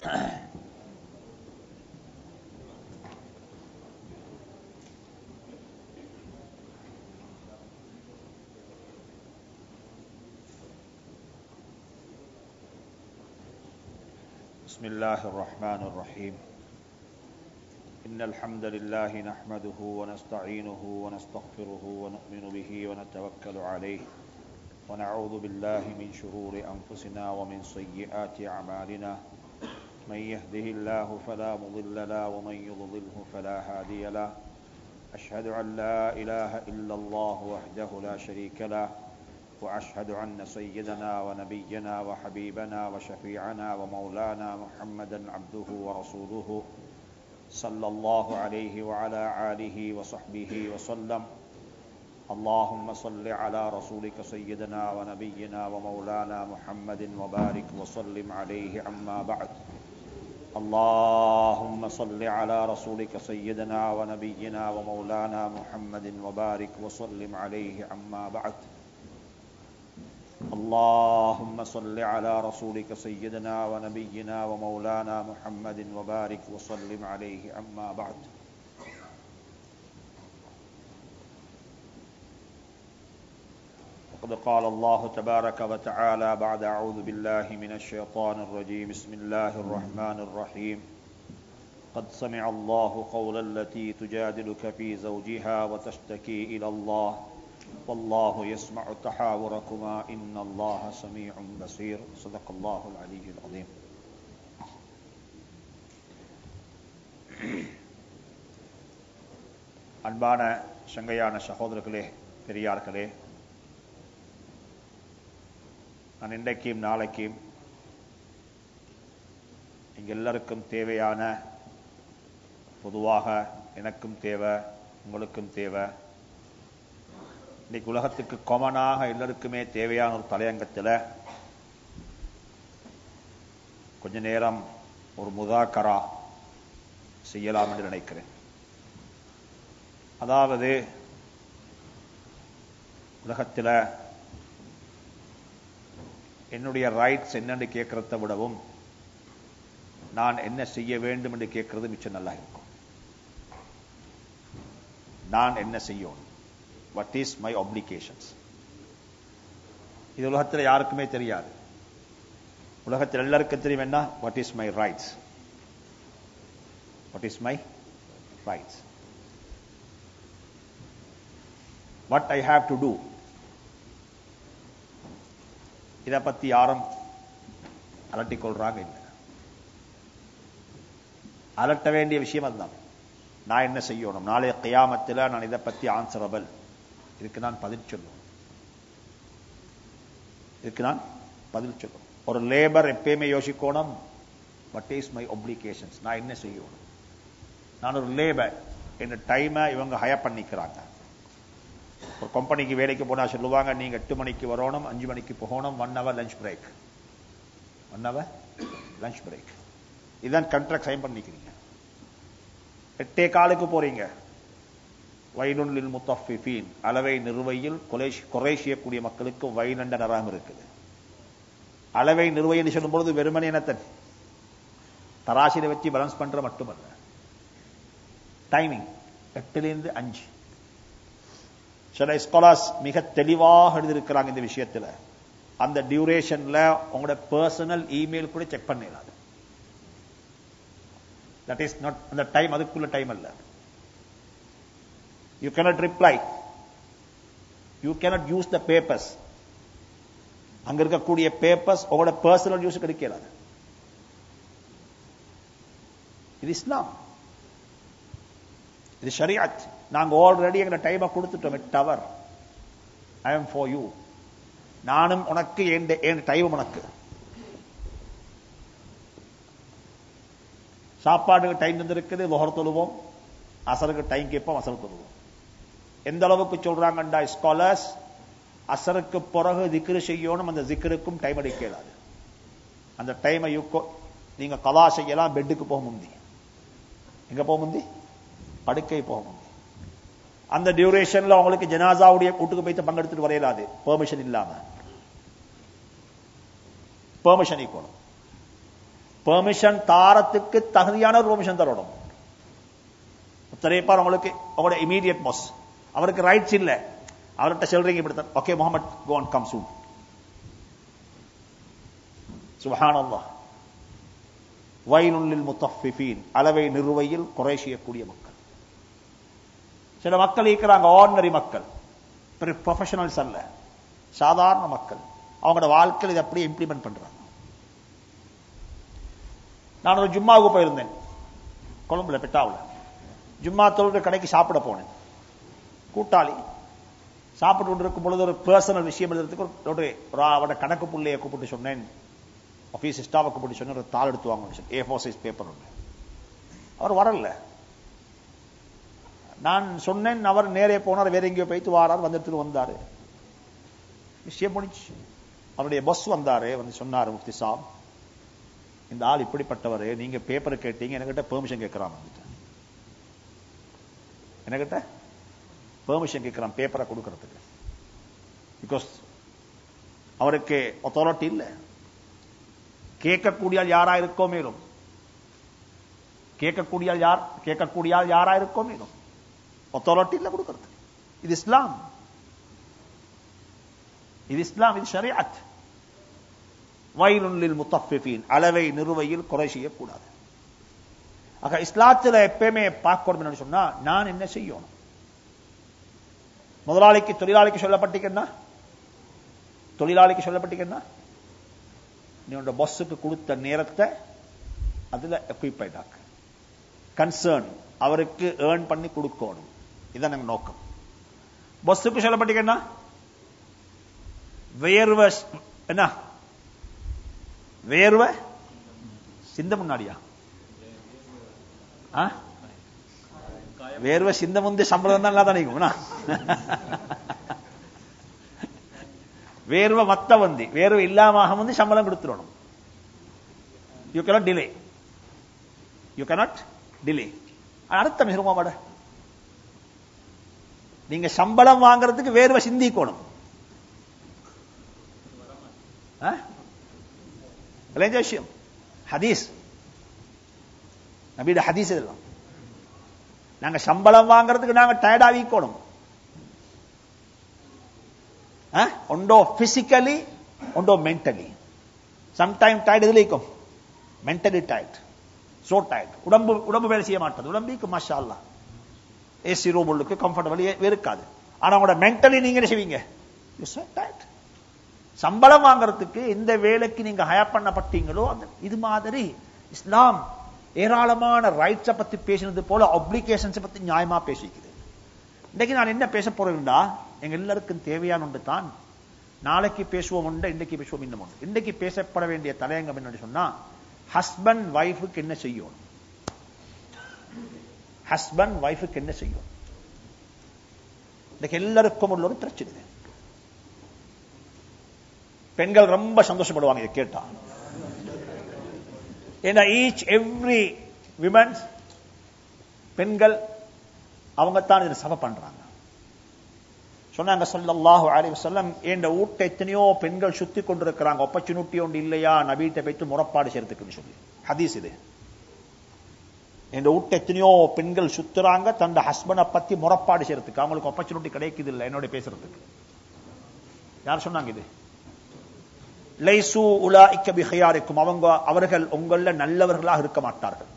بسم الله الرحمن الرحيم إن الحمد لله نحمده ونستعينه ونستغفره ونؤمن به ونتوكل عليه ونعوذ بالله من شرور أنفسنا ومن سيئات أعمالنا من يهده الله فلا مضل له ومن يضلله فلا هادي له أشهد أن لا إله إلا الله وحده لا شريك له وأشهد أن سيدنا ونبينا وحبيبنا وشفيعنا ومولانا محمدا عبده ورسوله صلى الله عليه وعلى آله وصحبه وسلم اللهم صل على رسولك سيدنا ونبينا ومولانا محمد وبارك وسلم عليه أما بعد اللهم صل على رسولك سيدنا ونبينا ومولانا محمد وبارك وسلم عليه أما بعد اللهم صل على رسولك سيدنا ونبينا ومولانا محمد وبارك وسلم عليه أما بعد وقد قال الله تبارك وتعالى بعد أعوذ بالله من الشيطان الرجيم بسم الله الرحمن الرحيم قد سمع الله قول التي تجادلك في زوجها وتشتكي إلى الله والله يسمع تحاوركما إن الله سميع بصير صدق الله العلي العظيم அன்பான சங்கையான சகோதரர்களே பெரியார்களே, நான் இன்றைக்கும் நாளைக்கும் இங்க எல்லாருக்கும் தேவையான, பொதுவாக எனக்கும் தேவை, உங்களுக்கும் தேவை, இன்னைக்கு உலகத்துக்கு காமனாக எல்லாருக்குமே தேவையான ஒரு தலையங்கத்தில் கொஞ்ச நேரம் ஒரு முதாக்கரா செய்யலாம் என்று நினைக்கிறேன். அதாவது உலகத்தில் என்னுடைய ரைட்ஸ் என்னென்று கேட்கறத விடவும் நான் என்ன செய்ய வேண்டும் என்று கேட்கறது மிச்சம் நல்லா இருக்கும். நான் என்ன செய்யணும், what is my obligations, இது உலகத்தில் யாருக்குமே தெரியாது. உலகத்தில் எல்லாருக்கும் தெரியும் என்ன, what is my rights, what is my rights, what I have to do. இதை பத்தி யாரும் அலட்டிக் கொள்றாங்க இல்லை. அலட்ட வேண்டிய விஷயம் அதுதான். நான் என்ன செய்யணும், நாளைய கியாமத்தில் நான் இதை பத்தி ஆன்சரபிள், இதுக்கு நான் பதில் சொல்லும், இதுக்கு நான் பதில் சொல்லும். ஒரு லேபர் எப்பயுமே யோசிக்கணும், வாட் இஸ் மை ஒப்ளிகேஷன்ஸ், நான் என்ன செய்யணும். நான் ஒரு லேபர், என்ன டைமை இவங்க ஹயர் பண்ணிக்கிறாங்க. ஒரு கம்பெனிக்கு வேலைக்கு போனா சொல்லுவாங்க, நீங்க 8 மணிக்கு வரணும், 5 மணிக்கு போகணும், 1 hour lunch break, 1 hour lunch break. இதுதான் கான்ட்ராக்ட் சைன் பண்ணிக்கிறீங்க. 8:15 போறீங்க, வயலுன் லில் முத்தஃபிஃபீன், அளவை நிறுவையில் குறை செய்யக்கூடிய மக்களுக்கு வயலண்ட நரம் இருக்குது. அளவை நிறுவையில் சொல்லும் பொழுது வெறுமனே என்னத்தன் தராசில வச்சு பேலன்ஸ் பண்ற மட்டுமல்ல, டைமிங் 8 to 5. சில ஸ்காலர்ஸ் மிக தெளிவாக எழுதியிருக்கிறாங்க இந்த விஷயத்துல. அந்த டியூரேஷன்ல உங்களோட பர்சனல் இமெயில் கூட செக் பண்ணிடாது. தட் இஸ் நாட் அந்த டைம், அதுக்குள்ள டைம் அல்ல. You cannot reply, you cannot use the papers. அங்க இருக்கக்கூடிய பேப்பர்ஸ் உங்களோட பர்சனல் யூஸ் கிடைக்காது. இது இஸ்லாம், இது ஷரியத். நாங்க ஆல்ரெடி எங்க டைமை கொடுத்துட்டோம், 8 hour. I am for you, நானும் உனக்கு, என் டைம் உனக்கு. சாப்பாடுக்கு டைம் தந்திருக்குது, லுஹர் தொழுவோம், அசருக்கு டைம் கேட்போம், அசர் தொழுவோம். எந்த அளவுக்கு சொல்றாங்கண்டா ஸ்காலர்ஸ், அசருக்கு பிறகு திக்ரு செய்யணும், அந்த திக்ருக்கும் டைம் அடிக்காது. அந்த டைமை நீங்க கலா செய்யலாம், பெட்டுக்கு போக முந்தி. எங்க போக முந்தி? படுக்கை போக முந்தி. அந்த டியூரேஷன்ல உங்களுக்கு ஜனாசாவுடைய கூட்டுக்கு போய் பங்கெடுத்துட்டு வரையலாது, பெர்மிஷன் இல்லாம. பெர்மிஷன் ஈக்கணும். பெர்மிஷன் தாரத்துக்கு தகுதியான ஒரு பெர்மிஷன் தரணும். உத்தரேப்பார் உங்களுக்கு அவரோட இமீடியட் பாஸ், அவருக்கு ரைட்ஸ் இல்ல, அவர்கிட்ட சொல்றீங்க இப்படி, okay Muhammad go and come soon. சுப்ஹானல்லாஹ். வைலுல் லில் முத்தஃபிஃபீன், அளவை நிறுவையில் குறை செய்யக்கூடிய மக்கள். சில மக்கள் இருக்கிறாங்க, ஆர்டினரி மக்கள், ப்ரொஃபஷனல்ஸ் அல்ல, சாதாரண மக்கள். அவங்களோட வாழ்க்கையில் இதை அப்படியே இம்ப்ளிமெண்ட் பண்றாங்க. நான் ஒரு ஜும்மாவுக்கு போயிருந்தேன் கொழும்புல, பெட்டாவில். ஜும்மா தொழுகிற கடைக்கு சாப்பிட போனேன். கூட்டாளி சாப்பிட்டு கொண்டு இருக்கும் பொழுது ஒரு பர்சனல் விஷயம் எழுதுறதுக்கு ஒரு அவட கணக்கு புள்ளையை கூப்பிட்டு சொன்னேன், ஆபீஸ் ஸ்டாஃபை கூப்பிட்டு சொன்னேன், ஒரு தாள் எடுத்து வாங்க, A4 சைஸ் பேப்பர் ஒன்று. அவர் வரல. நான் சொன்னேன், அவர் நேரே போனார், வேற எங்கேயோ போயிட்டு வாரார், வந்துட்டு வந்தாரு, விஷயம் முடிச்சு. அவருடைய பஸ் வந்தாரு, வந்து சொன்னாரு, முஃப்தி சாப் இந்த ஆள் இப்படிப்பட்டவர், நீங்க பேப்பர் கேட்டீங்க, என்கிட்ட பெர்மிஷன் கேட்கிறான், என்கிட்ட பெர்மிஷன் கேட்கிறான் பேப்பரை கொடுக்கறதுக்கு. பிகாஸ் அவருக்கு அத்தாரிட்டி இல்ல. கேட்கக்கூடிய யாரா இருக்கோ மேலும், கேட்கக்கூடிய யாரா இருக்கோ மேலும் அத்தாரிட்டி இல்ல கொடுக்கிறது. இது இஸ்லாம், இது இஸ்லாம், இது ஷரீஅத். வைலுல் லில் முத்தஃபிஃபீன், அளவை நிறுவையில் குறை செய்யக்கூடாது. ஆக இஸ்லாத்துல எப்பயுமே பார்க்கணும் சொன்னா, நான் என்ன செய்யணும்? முதலாளிக்கு தொழிலாளிக்கு சொல்லப்பட்டிருக்கா, நீ உன்னோட பாஸுக்கு கொடுத்த நேரத்தை அதுல எக்யூபைட் ஆக்கு. கன்சர்ன் அவருக்கு ஏர்ன் பண்ணி கொடுக்கணும், இதான் நம்ம நோக்கம். பாஸுக்கு சொல்லப்பட்டிருக்கா, வேர்வை என்ன, வேர்வை சிந்த முன்னாடியா, வேர்வை சிந்த முந்தைய சம்பளம் தான் இல்லாத நினைக்கும். வேர்வை மத்த வந்து வேர்வை இல்லாம வந்து சம்பளம் கொடுத்துடணும். You cannot delay. அர்த்தம் இருமாட, நீங்க சம்பளம் வாங்குறதுக்கு வேர்வை சிந்திக்கணும். விஷயம் ஹதீஸ், நபியோட ஹதீஸ் இதெல்லாம். நாங்க சம்பளம் வாங்குறதுக்கு நாங்க டயர்ட் ஆகிக்கணும். ஒன்றோ பிசிக்கலி, ஒன்றோ மென்டலி. சம்டைம் டயர்ட் இதுல இருக்கும், மென்டலி டயர்ட், சோ டயர்ட். உடம்பு வேலை செய்ய மாட்டது. உடம்புக்கு மாஷா அல்லாஹ் ஏசி ரூம் உள்ளுக்கு கம்ஃபர்டபிள் இருக்காது. ஆனா உங்களோட மென்டலி நீங்க என்ன செய்வீங்க? You so tired. சம்பளம் வாங்குறதுக்கு இந்த வேலைக்கு நீங்க ஹயர் பண்ணப்பட்டீங்களோ, இது மாதிரி இஸ்லாம் ஏராளமான ரைட்ஸை பத்தி பேசினது போல அப்ளிகேஷன்ஸ் பத்தி நியாயமா பேசிக்குது. இன்னைக்கு நான் என்ன பேச போறேன்டா, எங்க எல்லாருக்கும் தேவையான ஒன்று தான். நாளைக்கு பேசுவோம் உண்டு, இன்றைக்கு பேசுவோம் இன்னும் உண்டு. இன்றைக்கு பேசப்பட வேண்டிய தலையங்கம் என்னன்னு சொன்னா, ஹஸ்பண்ட் வைஃபுக்கு என்ன செய்யும், ஹஸ்பண்ட் வைஃபுக்கு என்ன செய்யும். இன்னைக்கு எல்லாருக்கும் உள்ள ஒரு பிரச்சனை. பெண்கள் ரொம்ப சந்தோஷப்படுவாங்க இதை கேட்டா. ஏன்னா ஈச் எவ்ரி விமன், பெண்கள் அவங்க தான் இதை சபை பண்றாங்க. சொன்னாங்க ஸல்லல்லாஹு அலைஹி வஸல்லம், இந்த ஊட்ட எத்தனையோ பெண்கள் சுத்தி கொண்டிருக்கிறாங்க, ஆப்பர்ச்சுனிட்டி ஒன்று இல்லையா நபீட்ட போயிட்டு முறப்பாடு செய்யறதுக்குன்னு சொல்லி ஹதீஸ் இது. இந்த ஊட்ட எத்தனையோ பெண்கள் சுத்துறாங்க தன் ஹஸ்பண்டை பத்தி முறப்பாடு செய்யறதுக்கு, அவங்களுக்கு ஆப்பர்ச்சுனிட்டி கிடைக்குது இல்லை என்னோட பேசுறதுக்கு. யார் சொன்னாங்க இது? லைசு உலாஇக பிஹியாரிக்கும், அவர்கள் உங்கள நல்லவர்களாக இருக்க மாட்டார்கள்.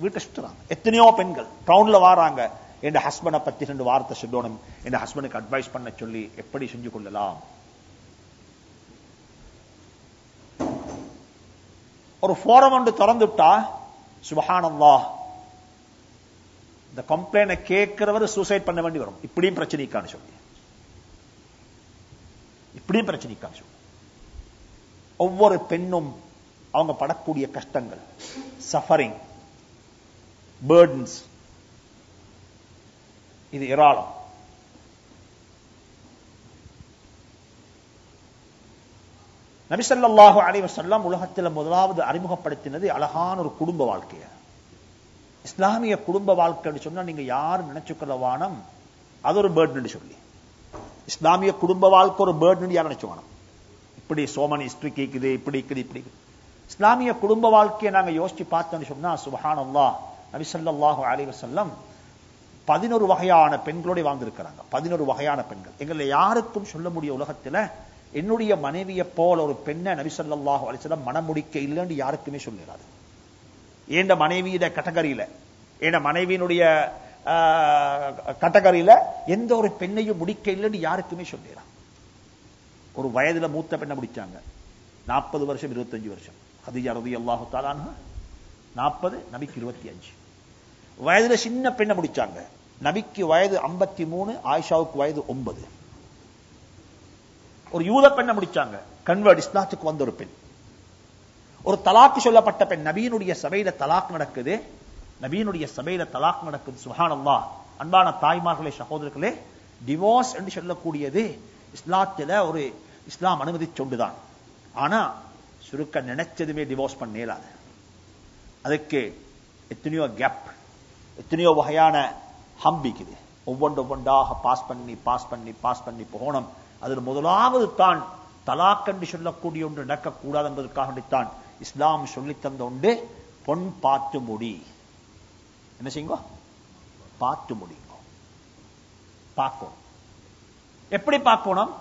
வீட்டை சுத்துறாங்க எத்தனையோ பெண்கள், டவுன்ல வாராங்க, என் ஹஸ்பண்டை பத்தி 2 வார்த்தை சொல்லணும், என் ஹஸ்பண்டுக்கு அட்வைஸ் பண்ண சொல்லி எப்படி செஞ்சு கொள்ளலாம். ஒரு ஃபோரம் ஒன்று திறந்துட்டா சுப்ஹானல்லாஹ், இந்த கம்ப்ளைண்ட் கேட்கிறவர் சூசைட் பண்ண வேண்டி வரும். இப்படியும் பிரச்சனைக்கான்னு சொல்லி, இப்படியும் பிரச்சனைக்கான்னு சொல்லி ஒவ்வொரு பெண்ணும் அவங்க படக்கூடிய கஷ்டங்கள், சஃபரிங், பர்டன்ஸ், இது ஏராளம். நபி ஸல்லல்லாஹு அலைஹி வஸல்லம் உலகத்தில் முதலாவது அறிமுகப்படுத்தினது அழகான ஒரு குடும்ப வாழ்க்கைய. இஸ்லாமிய குடும்ப வாழ்க்கை சொன்னா நீங்க யாரும் நினைச்சுக்கொள்ள வானம் அது ஒரு பேர்டன் சொல்லி. இஸ்லாமிய குடும்ப வாழ்க்கை ஒரு பேர்டன் யாரும் நினைச்சு வானம். இப்படி சோமன் ஹிஸ்டரி கேக்குது, இப்படி இருக்குது, இப்படி. இஸ்லாமிய குடும்ப வாழ்க்கையை நாங்க யோசிச்சு பார்த்தோம்னு சொன்னா சுப்ஹானல்லாஹ், நபி ஸல்லல்லாஹு அலைஹி வஸல்லம் 11 வகையான பெண்களோட வாழ்ந்திருக்கிறாங்க. 11 வகையான பெண்கள். எங்களை யாருக்கும் சொல்ல முடிய உலகத்துல என்னுடைய மனைவியை போல ஒரு பெண்ணை நபி ஸல்லல்லாஹு அலைஹி வஸல்லம் மனம் முடிக்க இல்லைன்னு யாருக்குமே சொல்லிடாது. ஏண்ட மனைவியிட கேட்டகரியில, ஏண்ட மனைவியினுடைய கேட்டகரியில எந்த ஒரு பெண்ணையும் முடிக்க இல்லைன்னு யாருக்குமே சொல்லிடலாம். ஒரு வயதுல மூத்த பெண்ணை முடிச்சாங்க, 40 வருஷம் 25 வருஷம். ஹதீஜா ரலியல்லாஹு தஆலா அன்ஹா 40, நபிக்கு 25. வயதுல சின்ன பெண்ணை முடிச்சாங்க, நபிக்கு வயது 53, ஆயிஷாவுக்கு வயது 9. ஒரு யூத பெண்ணை முடிச்சாங்க, கன்வர்ட், இஸ்லாத்துக்கு வந்த ஒரு பெண். ஒரு தலாக்கு சொல்லப்பட்ட பெண், நபியினுடைய சபையில தலாக் நடக்குது, நபியினுடைய சபையில தலாக் நடக்குது. சுப்ஹானல்லாஹ். அன்பான தாய்மார்களே, சகோதரர்களே, டிவோர்ஸ் என்று சொல்லக்கூடியது இஸ்லாத்துல ஒரு இஸ்லாம் அனுமதிச்சொண்டுதான். ஆனா சுருக்க நினைச்சதுமே டிவோர்ஸ் பண்ணேலாது. அதுக்கு எத்தனையோ கேப், எத்தனையோ வகையான ஹம்பிக்குது. ஒவ்வொன்றாக பாஸ் பண்ணி போகணும். அதில் முதலாவது தான் தலாக் என்று சொல்லக்கூடிய ஒன்று நடக்கக்கூடாது என்பதற்காகத்தான் இஸ்லாம் சொல்லித் தந்த ஒன்று பொன் பார்த்து முடி. என்ன செய்யுங்க? பார்த்து முடியுங்க. பார்க்கணும். எப்படி பார்க்கணும்?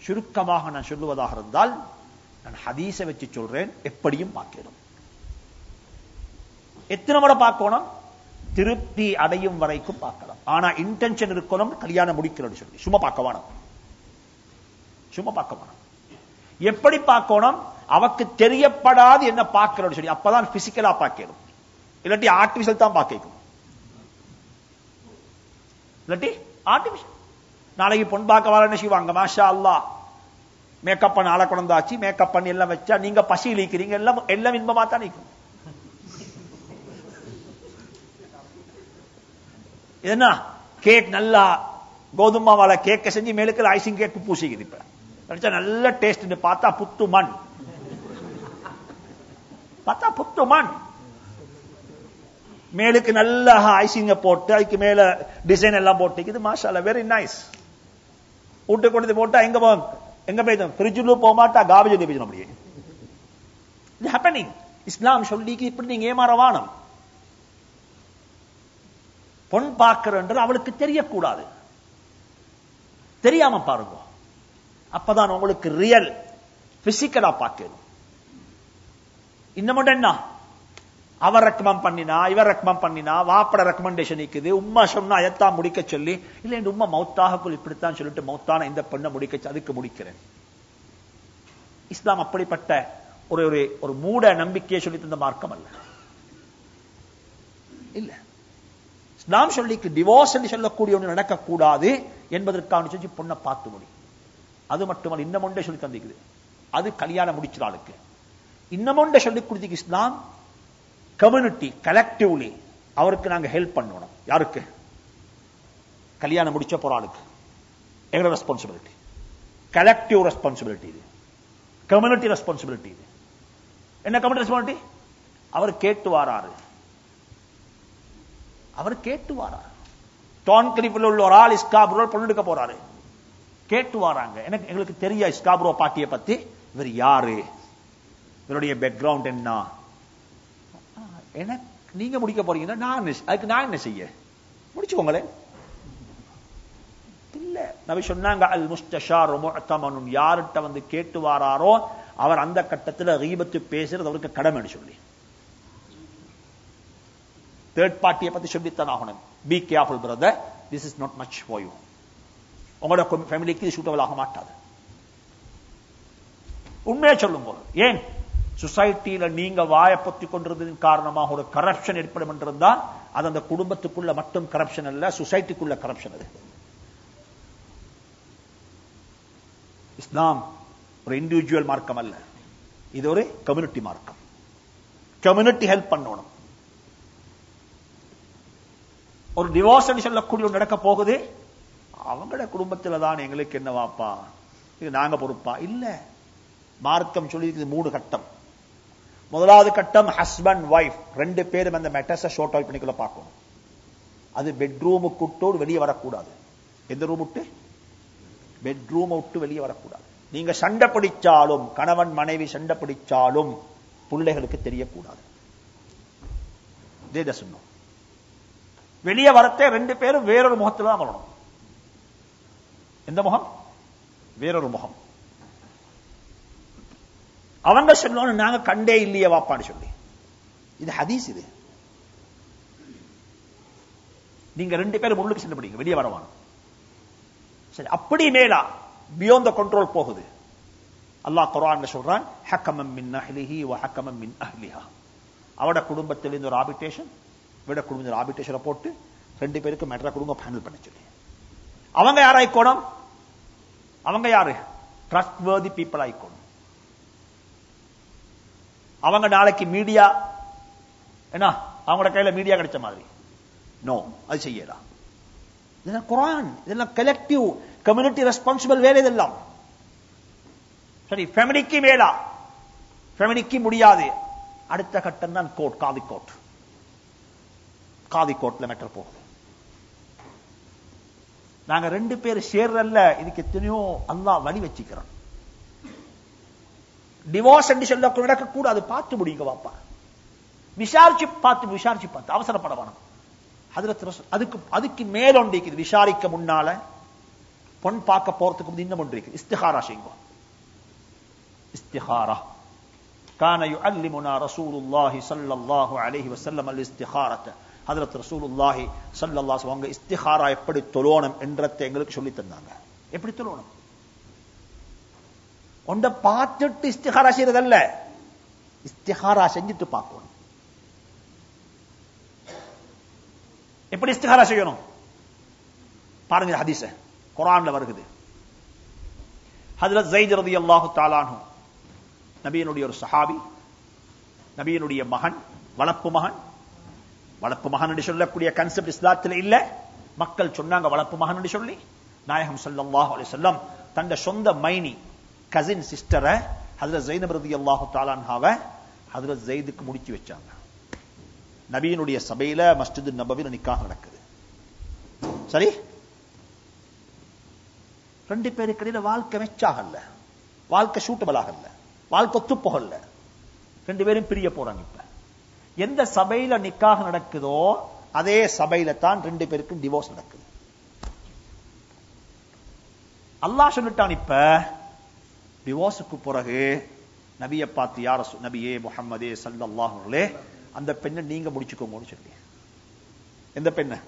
சுருக்கமாக நான் சொல்லுவதாக இருந்தால், நான் ஹதீஸை வச்சு சொல்றேன், எப்படியும் பார்க்கணும். எத்தனை முறை பார்க்கணும்? திருப்தி அடையும் வரைக்கும் பார்க்கலாம். ஆனா இன்டென்ஷன் இருக்கணும், கல்யாணம் முடிக்கிறது சொல்லி சும்மா பார்க்க வேணும். சும்மா பார்க்க வேணும். எப்படி பார்க்கணும்? அவக்கு தெரியப்படாது என்ன பார்க்கிறது சொல்லி, அப்பதான் பிசிக்கலா பார்க்கணும். இல்லாட்டி ஆர்டிபிஷியல் தான் பார்க்கணும். இல்லாட்டி ஆர்டிபிஷியல். நாளைக்கு பொன் பார்க்க வர என்ன செய்வாங்க? மாஷா அல்லாஹ், மேக்கப் பண்ண ஆளை கொண்டாச்சு, மேக்கப் பண்ணி எல்லாம் வச்சா நீங்க பசி இழிக்கிறீங்க, எல்லாம் இன்பமா தான் நிற்கும். என்ன கேக் நல்லா கோதுமாவால கேக்க செஞ்சு மேலுக்கு ஐசிங் கேக் பூசிக்குது. இப்ப நல்ல டேஸ்ட் பார்த்தா புத்து மண், பார்த்தா புத்து மண். மேலுக்கு நல்ல ஐசிங்க போட்டு அதுக்கு மேல டிசைன் எல்லாம் போட்டு மாஷா அல்லாஹ், வெரி நைஸ். வீட்டு கொண்டு போட்டா எங்க போய் ஃப்ரிட்ஜில் போக மாட்டா, காபேஜ் போய் அப்படியே. இது ஹேப்பனிங். இஸ்லாம் சொல்லிக்கு இப்படி நீங்க ஏமாறவானம். பொன் பார்க்கிறன்றது அவளுக்கு தெரியக்கூடாது. தெரியாம பாருங்க, அப்பதான் உங்களுக்கு ரியல் பிசிக்கலா பார்க்கணும். இன்னும் என்ன, அவர் ரெக்கமெண்ட் பண்ணினா, இவர் ரெக்கமெண்ட் பண்ணினா, வாப்பட ரெக்கமெண்டேஷன் இருக்குது, உம்மா சொன்னா அதைத்தான் முடிக்க சொல்லி, இல்ல இந்த உம்மா மௌத்தாகக்குள் இப்படித்தான் சொல்லிட்டு மௌத்தான இந்த பெண்ணை முடிக்க, அதுக்கு முடிக்கிறேன். இஸ்லாம் அப்படிப்பட்ட ஒரு மூட நம்பிக்கையை சொல்லி தந்த மார்க்கம் அல்ல. இல்ல, இஸ்லாம் சொல்லிக்கு டிவோர்ஸ் என்று சொல்லக்கூடிய ஒன்று நடக்கக்கூடாது என்பதற்கான சொல்லி பொண்ணை பார்த்து முடி. அது மட்டுமல்ல, இன்னும் ஒன்றை சொல்லி தந்திக்குது, அது கல்யாணம் முடிச்சாளுக்கு. இன்னும் ஒன்றை சொல்லிக் கொடுத்து இஸ்லாம் கம்யூனிட்டி கலெக்டிவ்லி அவருக்கு நாங்க ஹெல்ப் பண்ணணும். யாருக்கு? கல்யாணம் முடிச்ச போறாளுக்கு. எங்களோட ரெஸ்பான்சிபிலிட்டி, கலெக்டிவ் ரெஸ்பான்சிபிலிட்டி இது, கம்யூனிட்டி ரெஸ்பான்சிபிலிட்டி இது. என்ன கம்யூனிட்டி ரெஸ்பான்சிபிலிட்டி? அவர் கேட்டு வாராரு, அவர் கேட்டு வாராரு. டான்கிளிப்பில் உள்ள ஒரு ஆள் ஸ்காப்ரோ பொண்ணு எடுக்க போறாரு, கேட்டு வாராங்க. எங்களுக்கு தெரிய ஸ்காப்ரோ பாட்டியை பத்தி, இவர் யாரு, இவருடைய பேக்ரவுண்ட் என்ன, எனக்கு நீங்க முடிக்க போறீங்கன்னா அதுக்கு நான் என்ன செய்ய? முடிச்சுக்கோங்களேன். இல்ல, நபி சொன்னாங்க, அல் முஸ்தஷார் முஅத்தமனுன், யார்கிட்ட வந்து கேட்டு வாராரோ அவர் அந்த கட்டத்தில் கீபத்து பேசுறது அவருக்கு கடமை சொல்லி. தேர்ட் பார்ட்டியை பத்தி சொல்லித்தான் ஆகணும். Be careful brother, this is not much for you. உங்களோட ஃபேமிலிக்கு சூட்டபிள் ஆக மாட்டாது. உண்மையை சொல்லும் போது, ஏன் சொசைட்டியில நீங்க வாய பொத்தி கொண்டிருந்ததின் காரணமாக ஒரு கரப்ஷன் ஏற்படும் என்றிருந்தால் அது அந்த குடும்பத்துக்குள்ள மட்டும் கரப்ஷன் அல்ல, சொசைட்டிக்குள்ள கரப்ஷன். அது இஸ்லாம் ஒரு இண்டிவிஜுவல் மார்க்கம் அல்ல, இது ஒரு கம்யூனிட்டி மார்க்கம். கம்யூனிட்டி ஹெல்ப் பண்ணணும். ஒரு டிவோர்ஸ் சொல்லக்கூடிய நடக்க போகுது, அவங்களோட குடும்பத்தில் தான் எங்களுக்கு என்ன வாப்பா, இது நாங்க பொறுப்பா? இல்ல, மார்க்கம் சொல்லி 3 கட்டம். முதலாவது கட்டம் ஹஸ்பண்ட் வைஃப் 2 பேரும் அந்த மேட்டர்ஸை ஷார்ட் அவுட் பண்ணிக்குள்ள பார்க்கணும். அது பெட்ரூமுக்கு விட்டோடு வெளியே வரக்கூடாது. எந்த ரூம் விட்டு? பெட்ரூம் விட்டு வெளியே வரக்கூடாது. நீங்க சண்டை பிடிச்சாலும், கணவன் மனைவி சண்டை பிடிச்சாலும் பிள்ளைகளுக்கு தெரியக்கூடாது. சொன்னோம். வெளியே வரத்தே 2 பேரும் வேறொரு முகத்துல தான் வரணும். எந்த முகம்? வேறொரு முகம். அவங்க சொல்லணும், நாங்க கண்டே இல்லையே வாப்பான்னு சொல்லி. இது ஹதீஸ். இது நீங்க 2 பேரும் உள்ளுக்கு சண்டை பிடிங்க, வெளியே வரவான. சரி, அப்படி மேலா பியாண்ட் த கண்ட்ரோல் போகுது. அல்லாஹ் குர்ஆன்ல சொல்றான், ஹக்கமம் மின் அஹ்லிஹி வ ஹக்கமம் மின் அஹ்லிஹா. அவட குடும்பத்தில் இருந்து ஒரு ஆர்பிட்ரேஷன், விட குடும்பத்தில் ஆர்பிட்ரேஷனை போட்டு 2 பேருக்கு மேட்டரை குடும்பம் ஹேண்டில் பண்ண சொல்லி. அவங்க யார் ஆயிக்கணும்? அவங்க யாரு? ட்ரஸ்ட்வர்தி பீப்பிள் ஆயிக்கணும். அவங்க நாளைக்கு மீடியா என்ன அவங்களோட கையில மீடியா கிடைச்ச மாதிரி நோ, அது செய்யலாம். இதெல்லாம் குர்ஆன், இதெல்லாம் கலெக்டிவ் கம்யூனிட்டி ரெஸ்பான்சிபிள் வேலை. இதெல்லாம் சரி. ஃபேமிலிக்கு மேலா, ஃபேமிலிக்கு முடியாது. அடுத்த கட்டம் தான் கோர்ட், காதி கோர்ட். காதி கோர்ட்ல மேட்டர் போகுது. நாங்க 2 பேர் சேர்றல்ல, இதுக்கு எத்தனையோ அல்லாஹ் வழி வச்சுக்கிறோம். டிவோர்ஸ் என்று சொல்ல நடக்க கூடாது. பார்த்து முடியுங்க வாப்பா, விசாரிச்சு பார்த்து அவசரப்பட வேணும். அதுக்கு மேலொன்று இருக்குது. விசாரிக்க முன்னால பொன் பார்க்க போறதுக்கு இன்னும் ஒன்று இருக்குது. இஸ்திகாரா செய்யுங்க. இஸ்திகாரா கான யுஅல்லிமுனா ரசூலுல்லாஹி ஸல்லல்லாஹு அலைஹி வஸல்லம் அல்-இஸ்திகாரத. ஹஜ்ரத் ரசூலுல்லாஹி ஸல்லல்லாஹு அலைஹி வஸல்லம் இஸ்திகாரா எப்படி தொழணும் என்றதை எங்களுக்கு சொல்லி தந்தாங்க. எப்படி தொழணும்? ஒண்ட பார்த்துட்டு இஸ்திகாரா செய்யறதல்ல, இஸ்திகாரா செஞ்சுட்டு பார்க்கணும். எப்படி இஸ்திகாரா செய்யணும் பாருங்க. ஹதீஸ் குர்ஆன்ல வருகிறது. ஹஜ்ரத் ஸைத் ரலியல்லாஹு தஆலா அன்ஹு நபியினுடைய ஒரு சஹாபி, நபியினுடைய மகன், வளப்பு மகன். வளப்பு மகன் என்று சொல்லக்கூடிய கான்செப்ட் இஸ்லாத்தில் இல்ல. மக்கள் சொன்னாங்க வளப்பு மகன் என்று சொல்லி. நாயகம் ஸல்லல்லாஹு அலைஹி வஸல்லம் தந்த சொந்த மைனி கசின் சிஸ்டரை ஹஜ்ரத் ஸைனப் ரலியல்லாஹு தஆலா அன்ஹாவை ஹஜ்ரத் ஸைதுக்கு முடிச்சு வச்சாங்க. நபியினுடைய சபையில மஸ்ஜித் நபவில நிக்காஹ் நடக்குது. சரி, 2 பேருக்கு இடையில வாழ்க்கை மெச்சாகல, வாழ்க்கை சூட்டபிள் ஆகல, வாழ்க்கை ஒத்து போகல. 2 பேரும் பிரிய போறாங்க. இப்ப எந்த சபையில நிக்காஹ் நடக்குதோ அதே சபையில தான் 2 பேருக்கும் டிவோர்ஸ் நடக்குது. அல்லாஹ் சொல்லிட்டான், இப்ப டிவோர்ஸுக்கு பிறகு நபியை பார்த்து, யார் நபியே முஹம்மதே ஸல்லல்லாஹு அலைஹி அந்த பெண்ணை நீங்க முடிச்சுக்கோங்கன்னு சொல்லி. எந்த பெண்ணை?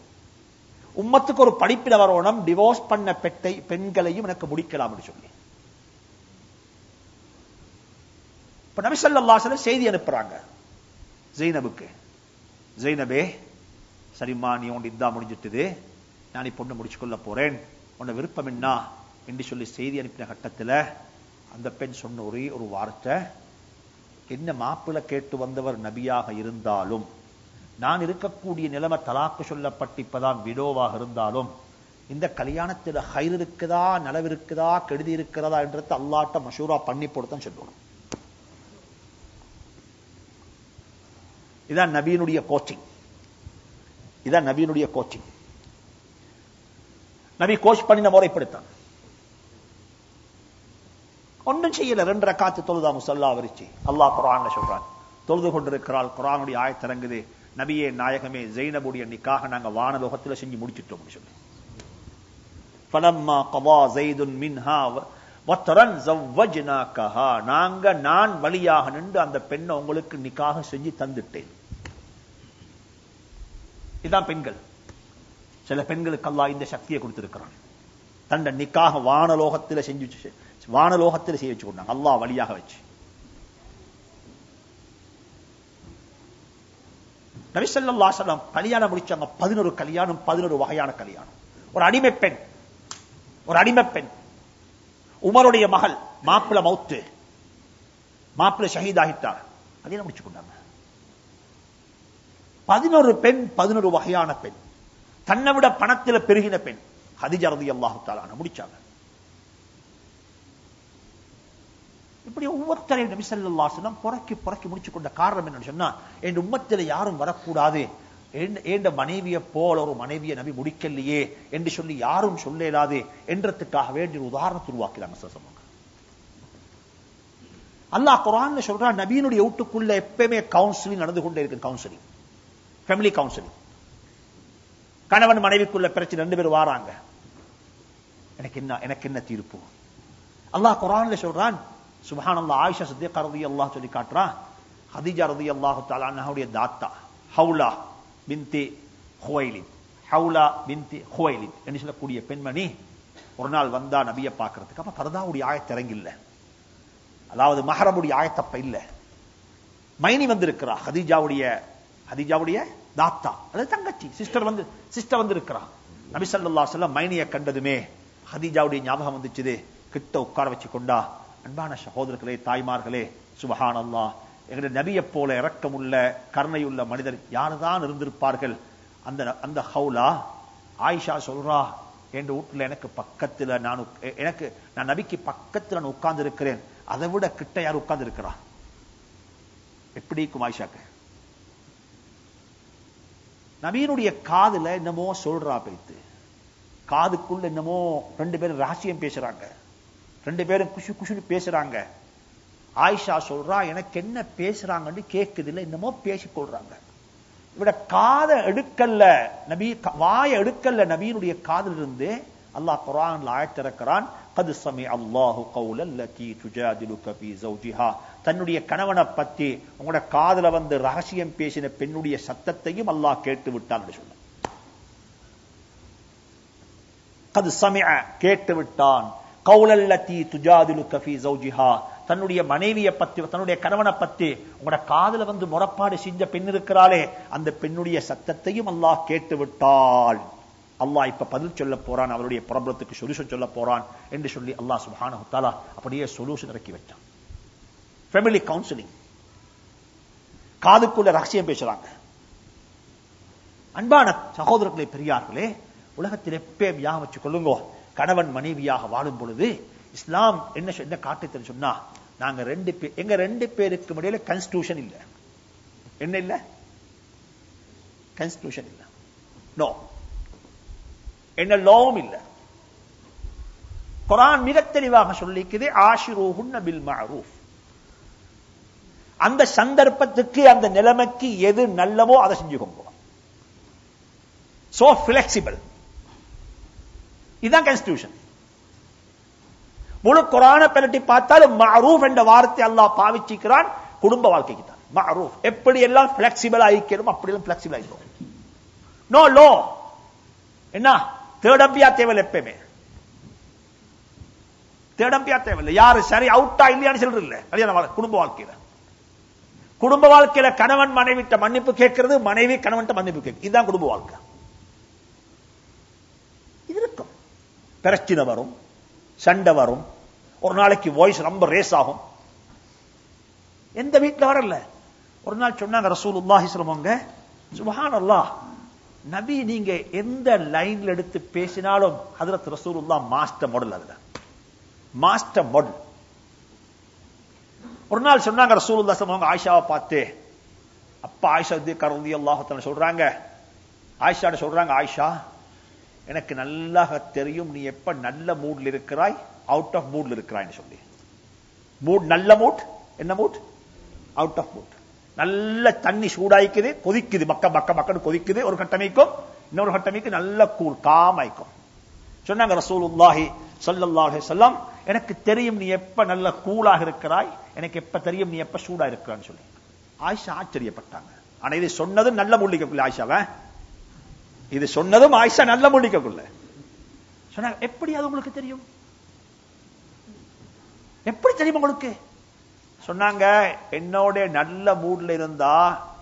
உம்மத்துக்கு ஒரு படிப்பில வரணும், டிவோர்ஸ் பண்ண பெண்களையும் எனக்கு முடிக்கலாம் சொல்லி. இப்ப நபி ஸல்லல்லாஹு அலைஹி வஸல்லம் செய்தி அனுப்புறாங்க ஸைனபுக்கு. ஸைனபே, சரிம்மா, நீ உன் இதா முடிஞ்சிட்டது, நான் இப்ப பொண்ணு முடிச்சுக்கொள்ள போறேன், உன்ன விருப்பம் என்ன என்று சொல்லி செய்தி அனுப்பின கட்டத்தில் அந்த பெண் சொன்ன ஒரே ஒரு வார்த்தை, என்ன மாப்பிள்ளை கேட்டு வந்தவர் நபியாக இருந்தாலும், நான் இருக்கக்கூடிய நிலைமை தலாக்கு சொல்லப்பட்டு இப்பதான் விடோவாக இருந்தாலும், இந்த கல்யாணத்தில் ஹைர் இருக்குதா, நலவு இருக்குதா, கெடுதி இருக்கிறதா என்றது அல்லாஹ்ட்ட மஷூரா பண்ணி போடுத்தான் சொல்லணும். இதான் நபியினுடைய கோச்சிங். இதான் நபியினுடைய கோச்சிங். நபி கோச் பண்ணின முறைப்படுத்தான். ஒன்றும் செய்யல. 2 ரக்காத்து தொழுதா முஸல்லா வரிச்சு. அல்லாஹ் குர்ஆன்ல சொல்றான், தொழுது கொண்டிருக்கிறாள். குர்ஆனுடைய ஆயத் இறங்குது, நபியே நாயகமே, ஸைனபுடைய நிக்காஹ நாங்க வானலோகத்துல செஞ்சு முடிச்சிட்டோம் சொல்லி. ஃபலம்மா கதா ஸைதுன் மின்ஹா வத்ரன் ஸவ்வஜ்னாகஹா, நான் வலியாக நின்று அந்த பெண்ணை உங்களுக்கு நிக்காஹ செஞ்சு தந்துட்டேன். இதான் பெண்கள். சில பெண்களுக்கு அல்லாஹ் இந்த சக்தியை கொடுத்திருக்கிறான். தண்ட நிக்காஹ வானலோகத்தில் செய்ய வச்சு கொண்டாங்க, அல்லாஹ் வழியாக வச்சு. நபி ஸல்லல்லாஹு அலைஹி வஸல்லம் கல்யாணம் முடிச்சாங்க. 11 கல்யாணம், 11 வகையான கல்யாணம். ஒரு அடிமை பெண், உமருடைய மகள், மாப்பிள மௌத்து, மாப்பிள ஷஹீத் ஆகிட்டார், கல்யாணம் முடிச்சு கொண்டாங்க. 11 பெண், 11 வகையான பெண், தன்னை விட பணத்தில் பெருகின பெண் ஹதீஜா ரலியல்லாஹு தஆலா அன்ஹா முடிச்சாங்க. இப்படி ஒவ்வொருத்தரையும் நபி ஸல்லல்லாஹு அலைஹி வஸல்லம் புறக்கி முடிச்சு கொண்ட காரணம் என்னன்னு சொன்னா, என் உம்மத்தில் யாரும் வரக்கூடாது, என்ற மனைவியை போல ஒரு மனைவியை நபி முடிக்கலையே என்று சொல்லி யாரும் சொல்லலாது என்றதுக்காக வேண்டிய உதாரணத்தை உருவாக்கிறாங்க. அல்லாஹ் குர்ஆன்ல சொல்றான், நபியினுடைய வீட்டுக்குள்ள எப்பவுமே கவுன்சிலிங் நடந்து கொண்டே இருக்கு. Counselling, family counselling. கணவன் மனைவிக்குள்ள பிரச்சனை, 2 பேர் வாராங்க, எனக்கு என்ன தீர்ப்பு? அல்லாஹ் குர்ஆன்ல சொல்றான், சுப்ஹானல்லாஹ், ஆயிஷா சித்திகா ரலியல்லாஹு சொல்லி காட்டுறான், ஹதீஜா ரலியல்லாஹு தஆலா அன்ஹாவுடைய தாத்தா ஹவுலா பின்தி ஹுவைலித், ஹவுலா பின்தி ஹுவைலித் என்று சொல்லக்கூடிய பெண்மணி ஒரு நாள் வந்தா நபியை பார்க்கிறதுக்கு. அப்ப பர்தாவுடைய ஆயத்து இறங்கில்ல, அதாவது மஹரமுடைய ஆயத்தப்ப இல்ல. மைனி வந்திருக்கிறா, ஹதீஜாவுடைய தாத்தா, அது தங்கச்சி, சிஸ்டர் வந்து இருக்கிறா. நபி ஸல்லல்லாஹு அலைஹி வஸல்லம் மைனியை கண்டதுமே ஹதீஜாவுடைய ஞாபகம் வந்துச்சு. கிட்ட உட்கார வச்சு கொண்டா, அன்பான சகோதரர்களே, தாய்மார்களே, சுப்ஹானல்லாஹ், எங்களுடைய நபியை போல இரக்கமுள்ள கருணையுள்ள மனிதர் யாருதான் இருந்திருப்பார்கள்? அந்த ஹவுலா ஆயிஷா சொல்றா, என் வீட்டுல எனக்கு பக்கத்துல நான் நபிக்கு பக்கத்துல நான் உட்கார்ந்து இருக்கிறேன், அதை விட கிட்ட யார் உட்கார்ந்து இருக்கிறா? எப்படி இருக்கும் ஆயிஷாக்கு? நபியினுடைய காதுல என்னமோ சொல்றா, பேத்து காதுக்குள்ள என்னமோ 2 பேரும் ரகசியம் பேசுறாங்க, 2 பேரும் குஷு குஷுன்னு பேசுறாங்க. ஆயிஷா சொல்றா, எனக்கு என்ன பேசுறாங்கன்னு கேக்குது இல்ல, என்னமோ பேசிக்கொள்றாங்க. இவட காதை எடுக்கல்ல, வாயை எடுக்கல்ல, நபியினுடைய காதில் இருந்து அல்லாஹ் குர்ஆன்ல ஆயத் இறக்குறான், قد سمع الله قول التي تجادلك في زوجها, தன்னுடைய கணவனை பத்தி உங்களோட காதுல வந்து ரகசியம் பேசின பெண்ணுடைய சத்தத்தையும் அல்லாஹ் கேட்டு விட்டான் என்று சொல்ல. قد سمع, கேட்டு விட்டான், قول التي تجادلك في زوجها, தன்னுடைய மனைவியை பத்தி, தன்னுடைய கணவனை பத்தி உங்களோட காதுல வந்து முறப்பாடு செஞ்ச பெண் இருக்கிறாளே, அந்த பெண்ணுடைய சத்தத்தையும் அல்லாஹ் கேட்டு விட்டாள். அல்லாஹ் இப்ப பதில் சொல்ல போறான், அவருடைய ப்ராப்ளத்துக்கு சொல்யூஷன் சொல்ல போறான் என்று சொல்லி அல்லாஹ் சுப்ஹானஹு வ தஆலா அப்படியே சொல்யூஷன் இறக்கி வச்சான். ஃபேமிலி கவுன்சிலிங், காதுக்குள்ள ரகசியம் பேசுறாங்க. அன்பான சகோதரர்களே, பெரியார்களே, உலகத்தில் எப்பயும் ஞாபகம் வச்சு கொள்ளுங்க, கணவன் மனைவியாக வாழும் பொழுது இஸ்லாம் என்ன காட்டுது சொன்னா, நாங்க எங்க 2 பேருக்கு இடையில கான்ஸ்டிடியூஷன் இல்ல. என்ன இல்ல? கான்ஸ்டிடியூஷன் இல்ல. நோ, என்ன லாவும் இல்ல. குர்ஆன் மிக தெளிவாக சொல்லிக்குது, ஆஷிரூஹுன்ன பில் மஅரூஃப். அந்த சந்தர்ப்பத்துக்கு, அந்த நிலைமைக்கு எது நல்லவோ அதை செஞ்சுக்கோங்க. So flexible. இதுதான் கான்ஸ்டிடியூஷன். முழு குர்ஆனை பற்றி பார்த்தாலும் மஅரூஃப் என்ற வார்த்தை அல்லாஹ் பாவிச்சிக்கிறான் குடும்ப வாழ்க்கைக்கு தான். மஅரூஃப் எப்படி எல்லாம் ஃபிளெக்சிபிள் ஆயிக்கணும், அப்படி எல்லாம் ஃபிளெக்சிபிள் ஆயிக்கும். No low. என்ன தேடம்பியா தேவையில்லை, எப்பயுமே தேடம்பியா தேவையில்லை. யாரு சரி அவுட்டா இல்லையான்னு சொல்றது இல்ல. கல்யாண குடும்ப வாழ்க்கையில கணவன் மனைவிட்ட மன்னிப்பு கேட்கிறது, மனைவி கணவன் மன்னிப்பு கேட்க, இதுதான் குடும்ப வாழ்க்கை. இது இருக்கும், பிரச்சனை வரும், சண்டை வரும், ஒரு நாளைக்கு வாய்ஸ் ரொம்ப ரேஸ் ஆகும். எந்த வீட்டில் வரல. ஒரு நாள் சொன்னாங்க ரசூலுல்லாஹி ஸல்லல்லாஹு அலைஹி வஸல்லம், சுப்ஹானல்லாஹ், நபி நீங்க எந்த லைன்ல எடுத்து பேசினாலும் ஹஜ்ரத் ரசூலுல்லாஹ் மாஸ்டர் மாடல். அதுல மாஸ்டர் மாடல். ஒரு நாள் சொன்னாங்க ரசூலுல்லாஹி ஸல்லல்லாஹு அலைஹி வஸல்லம் ஆயிஷாவை பார்த்து, அப்பா ஆயிஷா ரலியல்லாஹு தஆலா சொல்றாங்க, ஆயிஷா சொல்றாங்க, ஆயிஷா எனக்கு நல்லா தெரியும் நீ எப்ப நல்ல மூட்ல இருக்கிறாய், அவுட் ஆஃப் மூட்ல இருக்கிறாய்னு சொல்லி. மூட் நல்ல மூட், என்ன மூட்? Out of mood. நல்ல தண்ணி சூடாய்க்குது, கொதிக்குது, மக்கன்னு கொதிக்குது, ஒரு கட்டமைக்கும், இன்னொரு கட்டமைக்கு நல்ல கூல் காமாய்க்கும். சொன்னாங்க ரசூலுல்லாஹி ஸல்லல்லாஹு அலைஹி வஸல்லம், எனக்கு தெரியும் நீ எப்ப நல்ல கூலாக இருக்கிறாய், எனக்கு எப்ப தெரியும் நீ எப்ப சூடா இருக்கிறான்னு சொல்லி. ஆயிஷா ஆச்சரியப்பட்டாங்க. ஆனா இது சொன்னதும் நல்ல மூலிகைக்குள்ள ஆயிஷாவை, இது சொன்னதும் ஆயிஷா நல்ல மூலிகைக்குள்ள சொன்னாங்க. எப்படி அது உங்களுக்கு தெரியும்? எப்படி தெரியும் உங்களுக்கு? சொன்னாங்க, என்னோட நல்ல மூட்ல இருந்தா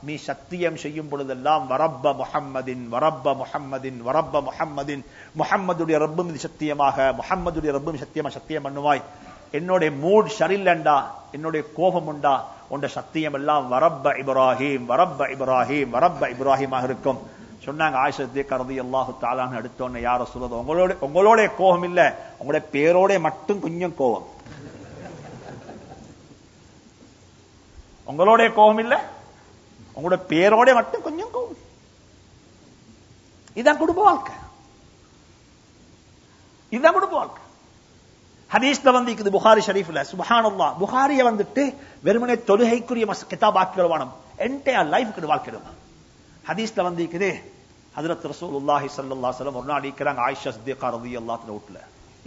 நீ சத்தியம் செய்யும் பொழுதெல்லாம் வரப்ப முஹம்மதின் வரப்ப முஹம்மதின் வரப்ப முஹம்மதின், முஹம்மதுடைய ரப்பும் சத்தியமாக, முஹம்மதுடைய ரப்பும் சத்தியமா சத்தியம் பண்ணுவாய். என்னோட மூட் சரியில்லைண்டா, என்னுடைய கோபம் உண்டா, உண்ட சத்தியம் எல்லாம் வரப்ப இப்ராஹிம் வரப்ப இப்ராஹிம் வரப்ப இப்ராஹிமாக இருக்கும். சொன்னாங்க ஆயிஷா சித்திகா ரலியல்லாஹு தஆலா எடுத்தோன்னு, யார சொல்றது, உங்களோட கோபம் இல்ல, உங்களுடைய பேரோட மட்டும் கொஞ்சம் கோபம். உங்களோட கோபம் இல்ல, உங்களோட பேரோட மட்டும் கொஞ்சம் கோபம். இதான் குடும்ப வாழ்க்கை. இதுதான் குடும்ப வாழ்க்கை. ஹதீஸ்ல வந்து இருக்குது புகாரி ஷரீஃப்ல, சுப்ஹானல்லாஹ், புகாரிய வந்துட்டு வெறுமனே தொழுகைக்குரிய கிதாபாக்கிற வானம் என்டையர் லைஃப்க்கு வாழ்க்கையிடும். ஹதீஸ்ல வந்து இருக்குது ஹஜ்ரத் ரசூலுல்லாஹி ஸல்லல்லாஹு அலைஹி வஸல்லம் ஒரு நாள் இருக்கிறாங்க ஆயிஷா சித்திகா ரலியல்லாஹு அன்ஹா வீட்ல.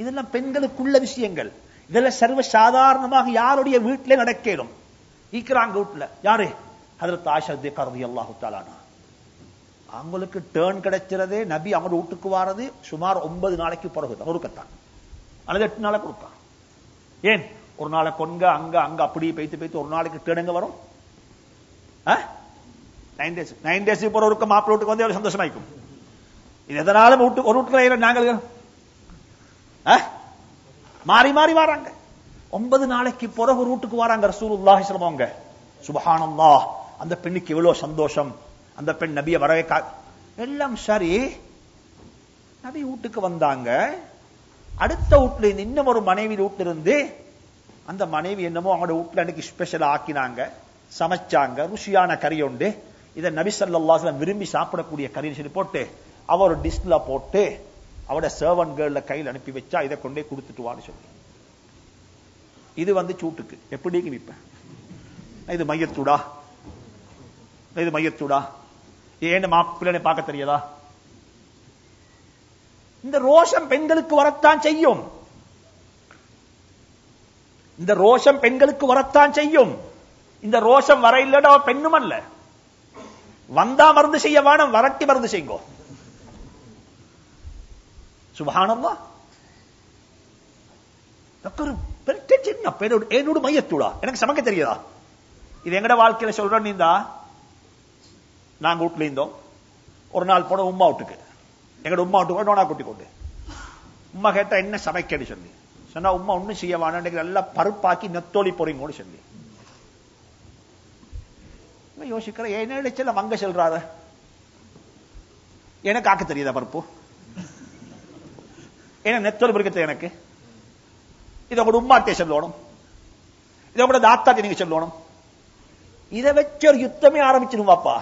இதெல்லாம் பெண்களுக்குள்ள விஷயங்கள், இதெல்லாம் சர்வ சாதாரணமாக யாருடைய வீட்டிலே நடக்கலும். இருக்கிறாங்க வீட்டுல யாரு? ஹஜ்ரத் ஆயிஷா சித்திகா ரலியல்லாஹு தஆலா அன்ஹா. அவங்களுக்கு டேர்ன் கிடைச்சிறதே நபி அவங்க வீட்டுக்கு வாரது சுமார் 9 நாளைக்கு பிறகு ஒருக்கத்தான், அல்லது 8 நாளைக்கு கொடுப்பான். ஏன் ஒரு நாளை கொங்க அங்க அங்க அப்படி பேத்து ஒரு நாளைக்கு டேர்ன் எங்க வரும்? 9 days போற ஒருக்க மாப்பிள்ள வீட்டுக்கு வந்து சந்தோஷமாயிக்கும். இது எதனால ஒரு வீட்டுல நாங்கள் மாறி மாறி வராங்க. 9 நாளைக்கு பிறகு ஒரு வீட்டுக்கு வராங்க ரசூலுல்லாஹி ஸல்லல்லாஹு அலைஹி வஸல்லம். சுப்ஹானல்லாஹ், அந்த பெண்ணுக்கு எவ்வளவு சந்தோஷம். அந்த பெண் நபியை வரவே எல்லாம் சரி. நபி வீட்டுக்கு வந்தாங்க. அடுத்த வீட்டுல இருந்து இன்னும் ஒரு மனைவி வீட்டுல இருந்து அந்த மனைவி என்னமோ அவங்களோட வீட்டுல அன்னைக்கு ஸ்பெஷல் ஆக்கினாங்க, சமைச்சாங்க, ருசியான கறி உண்டு. இதை நபி ஸல்லல்லாஹு அலைஹி வஸல்லம் விரும்பி சாப்பிடக்கூடிய கறின்னு சொல்லி போட்டு அவர் டிஷ்ல போட்டு அவட சர்வன்ட் கேர்ல கையில் அனுப்பி வச்சா இதை கொண்டே கொடுத்துட்டு வான்னு சொல்லி. இது வந்து சூட்டுக்கு எப்படி விப்பேன், இது மையத்தூடா, இது மையத்தூடா, ஏன் மாப்பிள்ளை பார்க்க தெரியாதா? இந்த ரோஷம் பெண்களுக்கு வரத்தான் செய்யும். இந்த ரோஷம் பெண்களுக்கு வரத்தான் செய்யும். இந்த ரோஷம் வர இல்லைன்னா பெண்ணும் அல்ல. வந்தா மருந்து செய்ய வேணும், வரட்டி மருந்து செய்யுங்கோ. சுப்ஹானல்லாஹ். சின்ன என்னோட மையத்தூடா எனக்கு சமைக்க தெரியாதா? இது எங்கட வாழ்க்கையில சொல்றேன். நீந்தா நாங்க வீட்டுல இருந்தோம். ஒரு நாள் போன உம்மா வீட்டுக்கு, எங்கட உம்மா வீட்டுக்கு நோனா கூட்டி கொண்டு உம்மா கேட்டா என்ன சமைக்கன்னு சொல்லி சொன்னா, உம்மா ஒண்ணும் செய்ய வேணும், நல்லா பருப்பாக்கி நெத்தோலி போறீங்கன்னு சொல்லி. யோசிக்கிற என்ன செல்ல மங்க செல்றாத, எனக்கு ஆக்க தெரியாதா பருப்பு? ஏன்னா நெத்தோலி பொறிக்கிறது எனக்கு. இதை கூட உம்மாட்டே சொல்லணும், இதை கூட தாத்தாட்டி நீங்க சொல்லணும். இதை வச்சு ஒரு யுத்தமே ஆரம்பிச்சிடும் வாப்பா.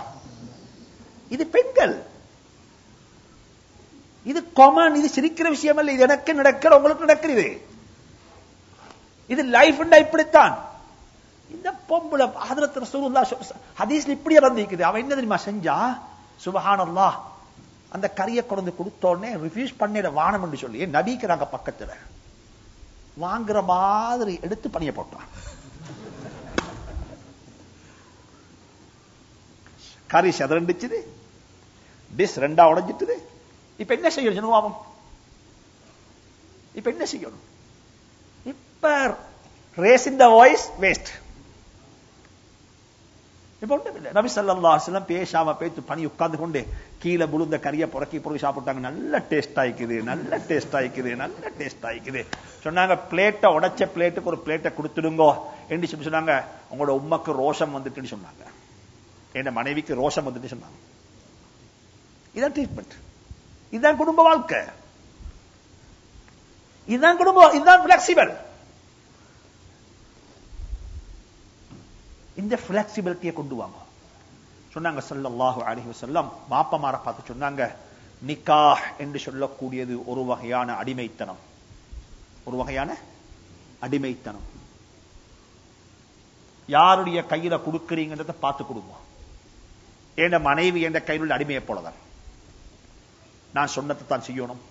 இது பெண்கள், இது காமன், இது சிரிக்கிற விஷயம் அல்ல. இது எனக்கு நடக்கிற, உங்களுக்கு நடக்கிறது. இது லைஃப் இப்படித்தான். இந்த பொம்பளை ஹஜ்ரத் ரசூலுல்லாஹ் ஹதீஸ்ல இப்படியே வந்திருக்குது. அவன் என்ன தெரியுமா செஞ்சா? சுப்ஹானல்லாஹ், அந்த கறியை கொண்டு கொடுத்தோடனே ரிஃப்யூஸ் பண்ணிட வானம் என்று சொல்லி நபிக்கு நாங்க பக்கத்துல வாங்குற மாதிரி எடுத்து பணிய போட்டான். கறி செதறண்டுச்சுது, டிஷ் ரெண்டா உடைஞ்சிட்டுது. இப்ப என்ன செய்யணும் ஜனவாபம்? இப்ப என்ன செய்யணும்? இப்ப race in the voice waste. இப்ப ஒன்றும் இல்லை. நபி ஸல்லல்லாஹு அலைஹி வஸல்லம் பேசாம பேத்து பணி உட்கார்ந்து கொண்டு கீழே புழுந்த கறியை புறக்கி பொறுக்கி சாப்பிட்டாங்க. நல்ல டேஸ்ட் ஆயிக்குது, நல்ல டேஸ்ட் ஆயிக்குது, நல்ல டேஸ்ட் ஆயிக்குது சொன்னாங்க. பிளேட்டை உடைச்ச பிளேட்டுக்கு ஒரு பிளேட்டை கொடுத்துடுங்கோ என்று சொன்னாங்க. உங்களோட உம்மக்கு ரோஷம் வந்துட்டு சொன்னாங்க, என் மனைவிக்கு ரோஷம் வந்துட்டு சொன்னாங்க. இதான் ட்ரீட்மெண்ட், இதுதான் குடும்ப வாழ்க்கை, இதுதான் குடும்பம், இதுதான் பிளெக்சிபிள். இந்த பிளெக்சிபிலிட்டியை கொண்டு வாங்க சொன்னாங்க ஸல்லல்லாஹு அலைஹி வஸல்லம். மாப்பமார பார்த்து சொன்னாங்க, நிக்காஹ் என்று சொல்லக்கூடியது ஒரு வகையான அடிமைத்தனம், ஒரு வகையான அடிமைத்தனம். யாருடைய கையில கொடுக்கிறீங்கன்றத பார்த்து கொடுங்க. என் மனைவி என்ற கையில் உள்ள அடிமையை போலதான். நான் சொன்னதை தான் செய்யணும்,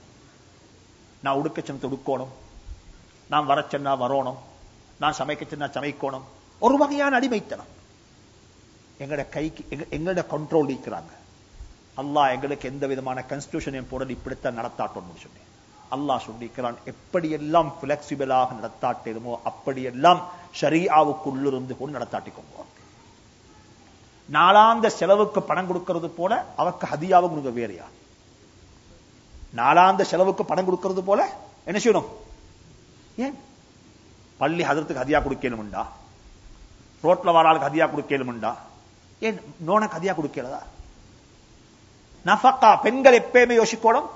நான் உடுக்க சொன்னதை உடுக்கணும், நான் வர சொன்னா வரணும், நான் சமைக்க சொன்னா சமைக்கணும். ஒரு வகையான அடிமைத்தனம். எங்கட கைக்கு எங்கட கண்ட்ரோல் இருக்கிறாங்க. அல்லாஹ் எங்களுக்கு எந்த விதமான கான்ஸ்டிடியூஷனையும் போட இப்படித்தான் நடத்தாட்டோம் சொல்லி அல்லாஹ் சொல்லிக்கிறான். எப்படியெல்லாம் பிளெக்சிபிளாக நடத்தாட்டமோ அப்படியெல்லாம் ஷரீஆவுக்குள்ளிருந்து கொண்டு நடத்தாட்டிக்கோங்க. நாளாந்த செலவுக்கு பணம் கொடுக்கிறது போல அவருக்கு ஹதியாவும் கொடுக்க வேறையா? நாளாந்த செலவுக்கு பணம் கொடுக்கிறது போல என்ன செய்யணும்? ஏன் பள்ளி ஹதரத்துக்கு ஹதியா கொடுக்கணும்டா, ரோட்ல வாராளுக்கு ஹதியா கொடுக்கணும்டா, ஏன் நோனக்கு ஹதியா கொடுக்கிறதா? நஃபகா பெண்கள் எப்பயுமே யோசிக்கணும்.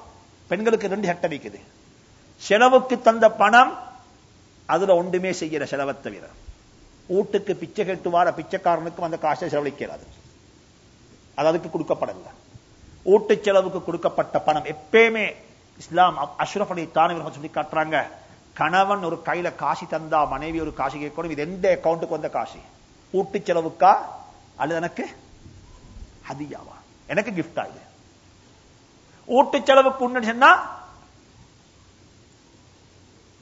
பெண்களுக்கு 2 ஹெக்டர் இருக்குது. செலவுக்கு தந்த பணம் அதுல ஒன்றுமே செய்யற செலவை தவிர. வீட்டுக்கு பிச்சை கேட்டு வார பிச்சைக்காரனுக்கும் அந்த காசை செலவழிக்கிறாது, அது அதுக்கு கொடுக்கப்படல. வீட்டு செலவுக்கு கொடுக்கப்பட்ட பணம் எப்பயுமே இஸ்லாம் அஷ்ரஃப் அலி தானவி சொல்லி காட்டுறாங்க, கணவன் ஒரு கையில காசு தந்தா மனைவி ஒரு காசு கேட்கணும். இது எந்த அக்கௌண்ட்டுக்கு வந்த காசு? ஊட்டு செலவுக்கா அல்லது எனக்கு ஹதியாவா, எனக்கு கிஃப்டா? இது ஊட்டு செலவுக்கு உண்டு சொன்னா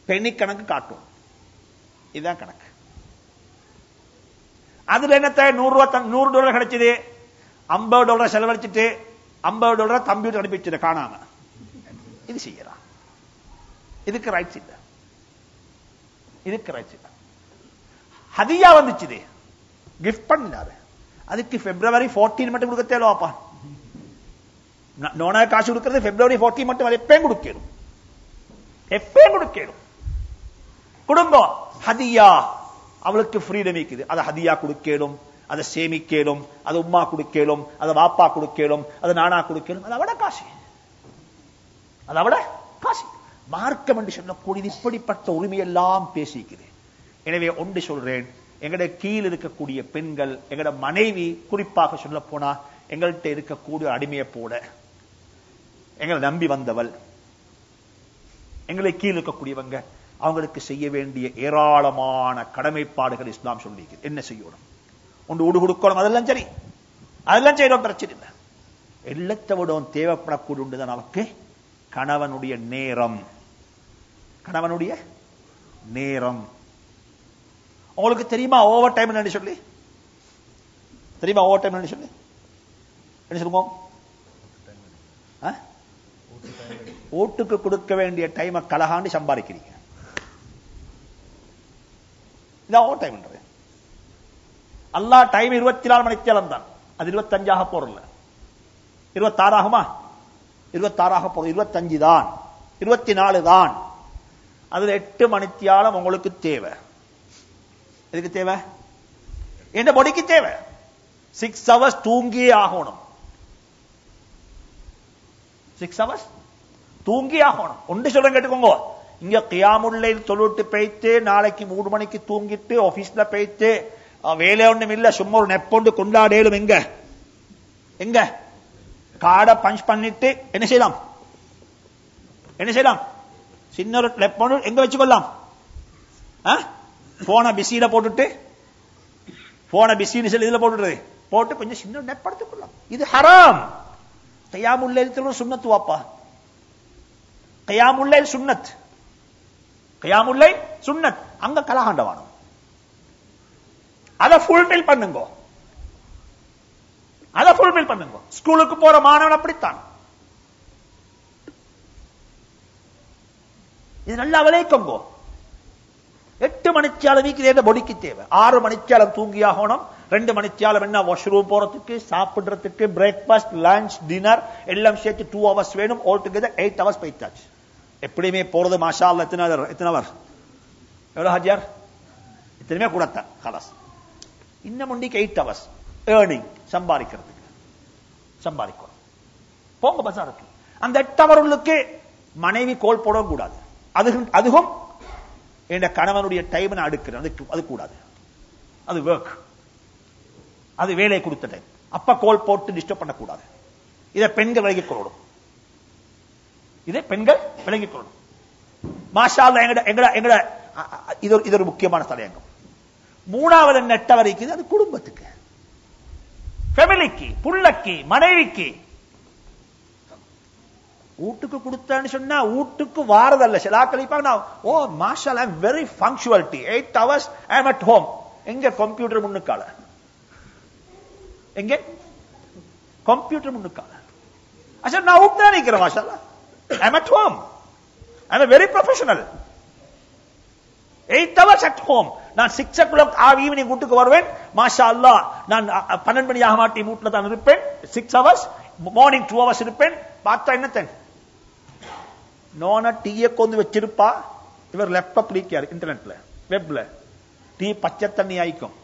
பெண்ணி கணக்கு காட்டும். இதுதான் கணக்கு. அதுல என்னத்த $100 கிடைச்சது, $50 செலவழிச்சிட்டு $50 தம்பி அனுப்பிச்சு காணாம இது செய்யறான். இதுக்கு ரைட்ஸ் இல்ல, இதுக்கு ரைட்ஸ் இல்ல. ஹதியா வந்துச்சு, கிஃப்ட் பண்ணினாரு. அதுக்கு February 14 மட்டும் கொடுக்க தேவைப்பா. நோனா காசு கொடுக்கிறது February 14 மட்டும், எப்பயும் கொடுக்கணும், எப்பயும் கொடுக்கணும். கொடுங்க ஹதியா. அவளுக்கு ஃப்ரீடம் இருக்குது. அதை ஹதியா கொடுக்கணும், அதை சேமிக்கணும், அது உம்மா கொடுக்கணும், அதை வாப்பா கொடுக்கணும், அது நானா கொடுக்கணும். அதை விட காசு, அதை விட காசு. மார்க்கம் என்று சொல்லக்கூடியது இப்படிப்பட்ட உரிமையெல்லாம் பேசிக்குது. எனவே ஒன்று சொல்றேன், எங்கட கீழ் இருக்கக்கூடிய பெண்கள், எங்கட மனைவி, குறிப்பாக சொல்ல போனா எங்கள்கிட்ட இருக்கக்கூடிய அடிமையை போல எங்களை நம்பி வந்தவள், எங்களை கீழ் இருக்கக்கூடியவங்க, அவங்களுக்கு செய்ய வேண்டிய ஏராளமான கடமைப்பாடுகள் இஸ்லாம் சொல்லி என்ன செய்யணும். ஒன்று ஊடு கொடுக்கணும், அதெல்லாம் சரி, அதெல்லாம் செய்யணும், பிரச்சனை இல்லை. எல்லாத்தை விட தேவைப்படக்கூடிய ஒன்றுதான் நமக்கு கணவனுடைய நேரம். கணவனுடைய நேரம். உங்களுக்கு தெரியுமா ஓவர் டைம் என்ன சொல்லி? தெரியுமா ஓவர் டைம் என்ன சொல்லி? என்ன சொல்லுவோம்? ஓட்டுக்கு கொடுக்க வேண்டிய டைமை கலகாண்டு சம்பாதிக்கிறீங்க. இதான் ஓவர் டைம். அல்லா டைம் 24 மணித்தியாலம் தான். அது 25 போறல, 26 ஆகுமா? 26 போறது, 25 தான், 24 தான். அதுல 8 மணித்தியாலம் உங்களுக்கு தேவை. எதுக்கு தேவை? என்ன பாடிக்கு தேவை. 6 hours தூங்கியே ஆகணும். 6 hours தூங்கி ஆகணும். ஒன்று சொல்றேன் கேட்டுக்கோங்க. இங்க கியாமுல்லை தொழுட்டு போயிட்டு நாளைக்கு 3 மணிக்கு தூங்கிட்டு ஆபீஸ்ல போயிட்டு வேலை ஒண்ணும் இல்ல, சும்மா ஒரு நெப்பொண்டு கொண்டாடலும். எங்க எங்க கார்டை பஞ்ச் பண்ணிட்டு என்ன செய்யலாம்? என்ன செய்யலாம்? சின்ன ஒரு நெப்பொண்டு எங்க வச்சுக்கொள்ளலாம்? போன பிஸியில போட்டுட்டு, போன பிஸின்னு சொல்லி இதுல போட்டுறது, போட்டு கொஞ்சம் சின்ன நெப்படுத்திக் கொள்ளலாம். இது ஹராம். கியாமுல்லைல் சுன்னத்து வாப்பா. கியாமுல்லைல் சுன்னத், கியாமுல்லைல் சுன்னத். அங்க கலகாண்டவானம். அதை ஃபுல்ஃபில் பண்ணுங்க, அதை ஃபுல்ஃபில் பண்ணுங்க. ஸ்கூலுக்கு போற மாணவன் அப்படித்தான். இது நல்லா விளைக்கோங்க. 8 மணிச்சாலம் வீக்கு பொடிக்கு தேவை. 6 மணிச்சாலம் தூங்கி ஆகணும். 2 மணிச்சாலம் என்ன வாஷ்ரூம் போறதுக்கு, சாப்பிடுறதுக்கு, பிரேக்பாஸ்ட், லஞ்ச், டின்னர் எல்லாம் சேர்த்து 2 hours வேணும். All together 8 hours போயிட்டாச்சு. எப்படியுமே போறது மாஷா அல்லாஹ். எத்தனை அவர் எவ்வளவு ஹஜ்யார்? இத்தனையுமே கூடத்தான். கலாஸ் இன்னும் முண்டிக்கு 8 hours ஏர்னிங், சம்பாதிக்கிறதுக்கு. சம்பாதிக்கணும். போங்க பசாருக்கு. அந்த 8 hours மனைவி கோல் போடவும் கூடாது. அதுவும் என் கணவனுடைய டைம் நான் அடுக்கிறேன், அது கூடாது. அது ஒர்க், அது வேலை கொடுத்த டைம். அப்ப கோல் போட்டு டிஸ்டர்ப் பண்ணக்கூடாது. இதை பெண்கள் விலகிக் கொள்ளணும். இதை பெண்கள் விலகிக் கொள்ளணும். மாஷா அல்லாஹ். இது ஒரு முக்கியமான தலையங்கம். 3வது நெட்ட வரைக்கும் அது குடும்பத்துக்கு, ஃபேமிலிக்கு, புள்ளக்கு, மனைவிக்கு. வீட்டுக்கு கொடுத்தான்னு சொன்னா வீட்டுக்கு வாரதல்ல. சிலாக்களிப்பாங்க, ஓ மாஷா அல்லாஹ், very punctuality, 8 hours I am at home. எங்க கம்ப்யூட்டர் முன்னுக்கால, எங்க கம்ப்யூட்டர் முன்னுக்கால. அச்சா நான் வீட்டுல நிக்கிறேன், மாஷா அல்லாஹ், I am at home, I am very professional. 8 hours at home. நான் 6 o'clock ஈவினிங் வீட்டுக்கு வருவேன். மாஷா அல்லாஹ், நான் 12 மணி ஆக மாட்டி வீட்டுல தான் இருப்பேன். 6 hours, மார்னிங் 2 hours இருப்பேன். பார்த்தா என்னத்தன் நோன டீயை கொண்டு வச்சிருப்பா. இவர் லேப்டாப் லீக்காரு, இன்டர்நெட்ல, வெப்ல. டீ பச்சை தண்ணி ஆயிக்கும்.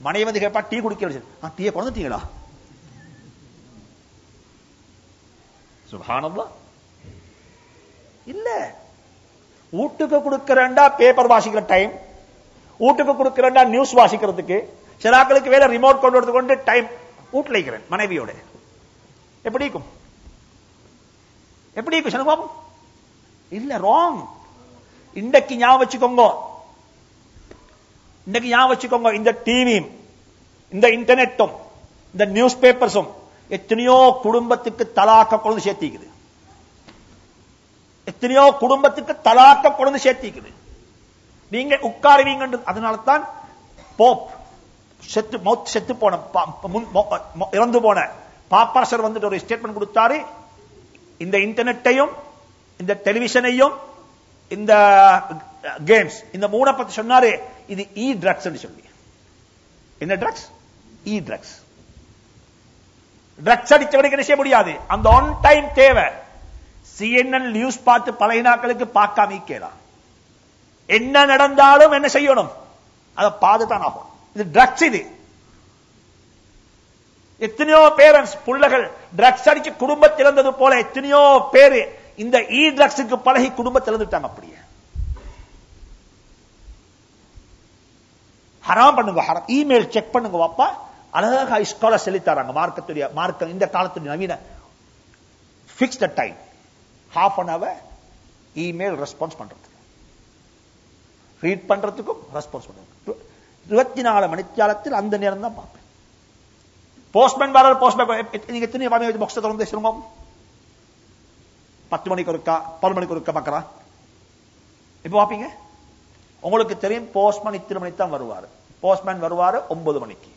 மனைவி வந்து கேட்பா, டீ குடிக்க, டீயை கொண்டுட்டீங்களா? சுப்ஹானல்லாஹ். இல்ல, வீட்டுக்கு கொடுக்கிறேன்டா பேப்பர் வாசிக்கிற டைம், வீட்டுக்கு கொடுக்கிறேன்டா நியூஸ் வாசிக்கிறதுக்கு. சிலாக்களுக்கு வேலை ரிமோட் கொண்டு வரது கொண்டு டைம் வீட்டுல இருக்கிறேன் மனைவியோட. எப்படி இருக்கும்? எப்படி இருக்கும்? இல்ல, ராங். இன்றைக்கு ஞாபகம் வச்சுக்கோங்க, இந்த டிவியும் இந்த இன்டர்நெட்டும் இந்த நியூஸ் பேப்பர்ஸும் எத்தனையோ குடும்பத்துக்கு தலாக்க கொண்டு சேர்த்திக்குது. எத்தனையோ குடும்பத்துக்கு தலாக்க கொண்டு சேர்த்திக்குது. நீங்க உட்காருவீங்க. அதனால தான் போப் செத்து போன இறந்து போன பாப்பாசர் வந்துட்டு ஒரு ஸ்டேட்மெண்ட் கொடுத்தாரு. இந்த இன்டர்நெட்டையும் இந்த டெலிவிஷனையும் இந்த கேம்ஸ் இந்த மூணை பத்தி சொன்னாரு. இது இ ட்ரக்ஸ் சொல்லி. என்ன ட்ரக்ஸ்? இ ட்ரக்ஸ். ட்ரக்ஸ் அடிச்சவனுக்கு என்ன செய்ய முடியாது. அந்த ஆன் டைம் தேவை. CNN நியூஸ் பார்த்து பழையனாக்களுக்கு பார்க்காம கேளா. என்ன நடந்தாலும் என்ன செய்யணும், அதை பார்த்துதான் ஆகும். இது ட்ரக்ஸ். இது எத்தனையோ பேரண்ட்ஸ் பிள்ளைகள் ட்ரக்ஸ் அடிச்சு குடும்பத்தில் இருந்தது போல எத்தனையோ பேரு இந்த இ ட்ரக்ஸுக்கு பழகி குடும்பத்தில் இருந்துட்டாங்க. அப்படியே ஹராம் பண்ணுங்க. ஹராம் இமெயில் செக் பண்ணுங்க வாப்பா. அழகா ஸ்காலர் சொல்லி தராங்க. மார்க்கம் இந்த காலத்துடைய நவீன fixed time half an hour email response பண்றதுக்கு, ரீட் பண்றதுக்கும் ரெஸ்பான்ஸ் பண்றதுக்கு 24 மணித்தியாலத்தில் அந்த நேரம் தான் பார்ப்பேன். போஸ்ட்மேன் வர நீங்க எத்தனை பாக்ஸ் திறந்து சொல்லுங்க. 10 மணிக்கு ஒருக்கா 10 மணிக்கு ஒருக்கா பார்க்கறா. இப்ப பாப்பீங்க. உங்களுக்கு தெரியும் போஸ்ட்மேன் இத்தனை மணிக்கு தான் வருவாரு. போஸ்ட்மேன் வருவாரு 9 மணிக்கு.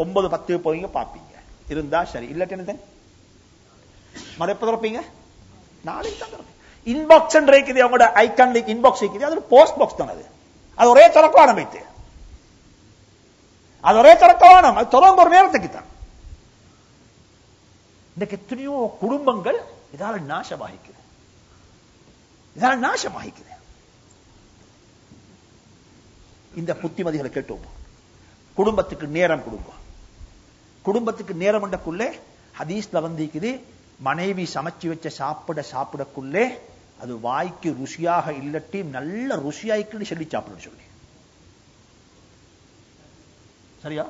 9:10 போவீங்க பாப்பீங்க. இருந்தா சரி, இல்லாட்டி என்ன மறு எப்ப திறப்பீங்க? நாளைக்கு தான் திறப்பீங்க. இன்பாக்ஸ் இருக்குது. அவங்களோட ஐகானிக் இன்பாக்ஸ் இருக்குது. அது போஸ்ட் பாக்ஸ் தான். அது ஒரே திறக்கவான வைத்து அது ஒரே திறக்கவானம். அது தொடங்க ஒரு நேரத்துக்கு தான். இன்றைக்கு எத்தனையோ குடும்பங்கள் இதால நாசமாகிக்குது. இந்த புத்திமதிகளை கேட்டோம். குடும்பத்துக்கு நேரம் கொடுங்க. குடும்பத்துக்கு நேரம் என்றக்குள்ளே ஹதீஸ்ல வந்திருக்குது, மனைவி சமைச்சு வச்ச சாப்பிடக்குள்ளே அது வாய்க்கு ருசியாக இல்லட்டி நல்ல ருசியாய்க்குன்னு சொல்லி சாப்பிடணும் சொல்லி. சரியா?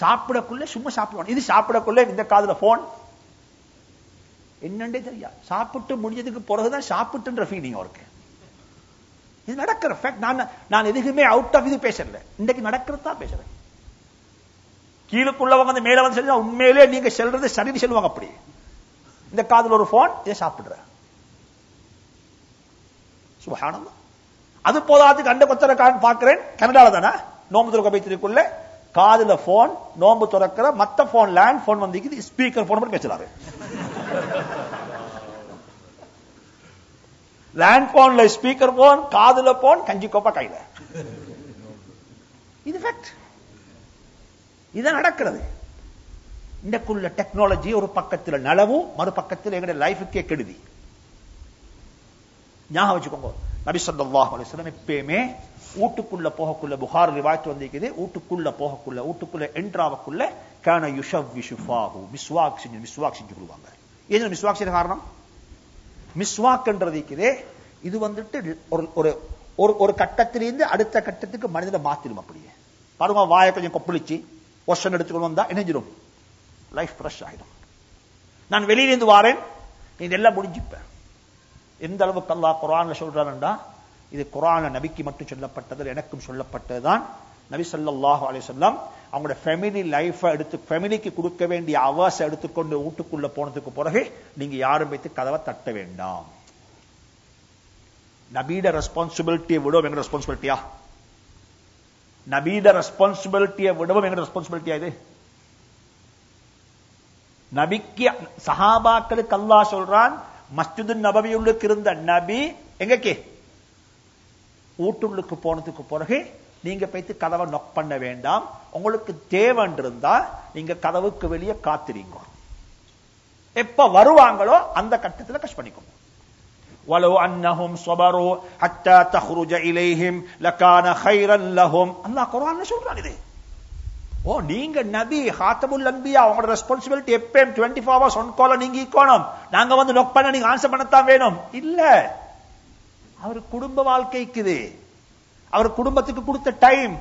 சாப்பிடக்குள்ள சும்மா சாப்பிடுவான். இது சாப்பிடக்குள்ள இந்த காதுல போன் என்னண்டே தெரியா. சாப்பிட்டு முடிஞ்சதுக்கு பிறகுதான் சாப்பிட்டுன்ற ஃபீலிங் அவருக்கு. இது நடக்கிற ஃபேக்ட். நான் எதுக்குமே அவுட் ஆஃப் இது பேசல. இன்னைக்கு நடக்கிறதா பேசுறேன். கீழுக்குள்ளவங்க வந்து மேல வந்து சொல்ல உண்மையிலே நீங்க சொல்றது சரின்னு சொல்லுவாங்க. அப்படி இந்த காதுல ஒரு போன், இதை சாப்பிடுற. சுபஹானல்லாஹ். அது போதாதுக்கு அண்ட கொத்தர பார்க்கிறேன். கனடால தானே நோம்பு துறக்க வைத்திருக்குள்ள காதுல போன், நோம்பு துறக்கிற மத்த போன் லேண்ட் போன் வந்து ஸ்பீக்கர் போன் பண்ணி பேசுறாரு. லேண்ட் போன்ல ஸ்பீக்கர் போன், காதுல போன், கஞ்சி கோப்பா கையில. இது ஃபேக்ட். இதான் நடக்கிறது. இன்றைக்குள்ள டெக்னாலஜி ஒரு பக்கத்தில் நலவும் மறுபக்கத்தில் எங்களுடைய லைஃபுக்கே கெடுதி. ஞாபகம் வச்சுக்கோங்க. நபி ஸல்லல்லாஹு அலைஹி வஸல்லம் எப்பயுமே வீட்டுக்குள்ள போகக்குள்ள புகார் ரிவாயத் வந்திருக்குது. வீட்டுக்குள்ள என்ட்ராவக்குள்ள கான யுஷவ்விஷு ஃபாஹு மிஸ்வாக் செஞ்சு கொள்வாங்க. ஏன் மிஸ்வாக் செய்ய காரணம்? மிஸ்வாக் என்றது இருக்குது. இது வந்துட்டு ஒரு கட்டத்திலிருந்து அடுத்த கட்டத்துக்கு மனிதனை மாத்திடும். அப்படியே பாருங்க, வாயை கொஞ்சம் கொப்பளிச்சு ஒஷன் எடுத்துக்கொண்டு வந்தா இணைஞ்சிடும், லைஃப் ஃப்ரெஷ் ஆகிடும். நான் வெளியிலிருந்து வாரேன், இதெல்லாம் முடிஞ்சுப்பேன். எந்த அளவுக்கு அல்லாஹ் குர்ஆன்ல சொல்றான்டா, இது குர்ஆன்ல நபிக்கு மட்டும் சொல்லப்பட்டது, எனக்கும் சொல்லப்பட்டதுதான். நபி ஸல்லல்லாஹு அலைஹி வஸல்லம் அவங்களோட ஃபேமிலி லைஃப் ஃபேமிலிக்கு கொடுக்க வேண்டிய அவர்ஸ் எடுத்துக்கொண்டு வீட்டுக்குள்ள போனதுக்கு பிறகு நீங்க யாரும் வைத்து கதவை தட்ட வேண்டாம். நபியோட ரெஸ்பான்சிபிலிட்டியை விடவும் எங்க ரெஸ்பான்சிபிலிட்டியா? நபியோட ரெஸ்பான்சிபிலிட்டியை விடவும் எங்க ரெஸ்பான்சிபிலிட்டியா? இது நபிக்கு சஹாபாக்களுக்கு அல்லாஹ் சொல்றான், மஸ்ஜிது நபவியுள்ளுக்கு இருந்த நபி எங்கக்கு வீட்டுள்ளுக்கு போனதுக்கு பிறகு நீங்க போய்த்து கதவை நொக் பண்ண வேண்டாம். உங்களுக்கு தேவன் இருந்தா நீங்க கதவுக்கு வெளியே காத்திரீங்க. எப்ப வருவாங்களோ அந்த கட்டத்தில் கஷ் பண்ணிக்கோங்க. وَلَوْ أَنَّهُمْ صَبَرُوا حَتَّى تَخْرُجَ إِلَيْهِمْ لَكَانَ خَيْرًا لَهُمْ. அல்லாஹ் குர்ஆன்ல சொல்றான் இது. ஓ, நீங்க நபி ஹாத்தமுல் அன்பியா, உங்களோட ரெஸ்பான்சிபிலிட்டி எப்பயும் 24 hours on call நீங்க இருக்கணும். நாங்க வந்து நொக் பண்ண நீங்க ஆன்சர் பண்ணத்தான் வேணும் இல்ல. அவர் குடும்ப வாழ்க்கைக்குது, அவர் குடும்பத்துக்கு கொடுத்த டைம்.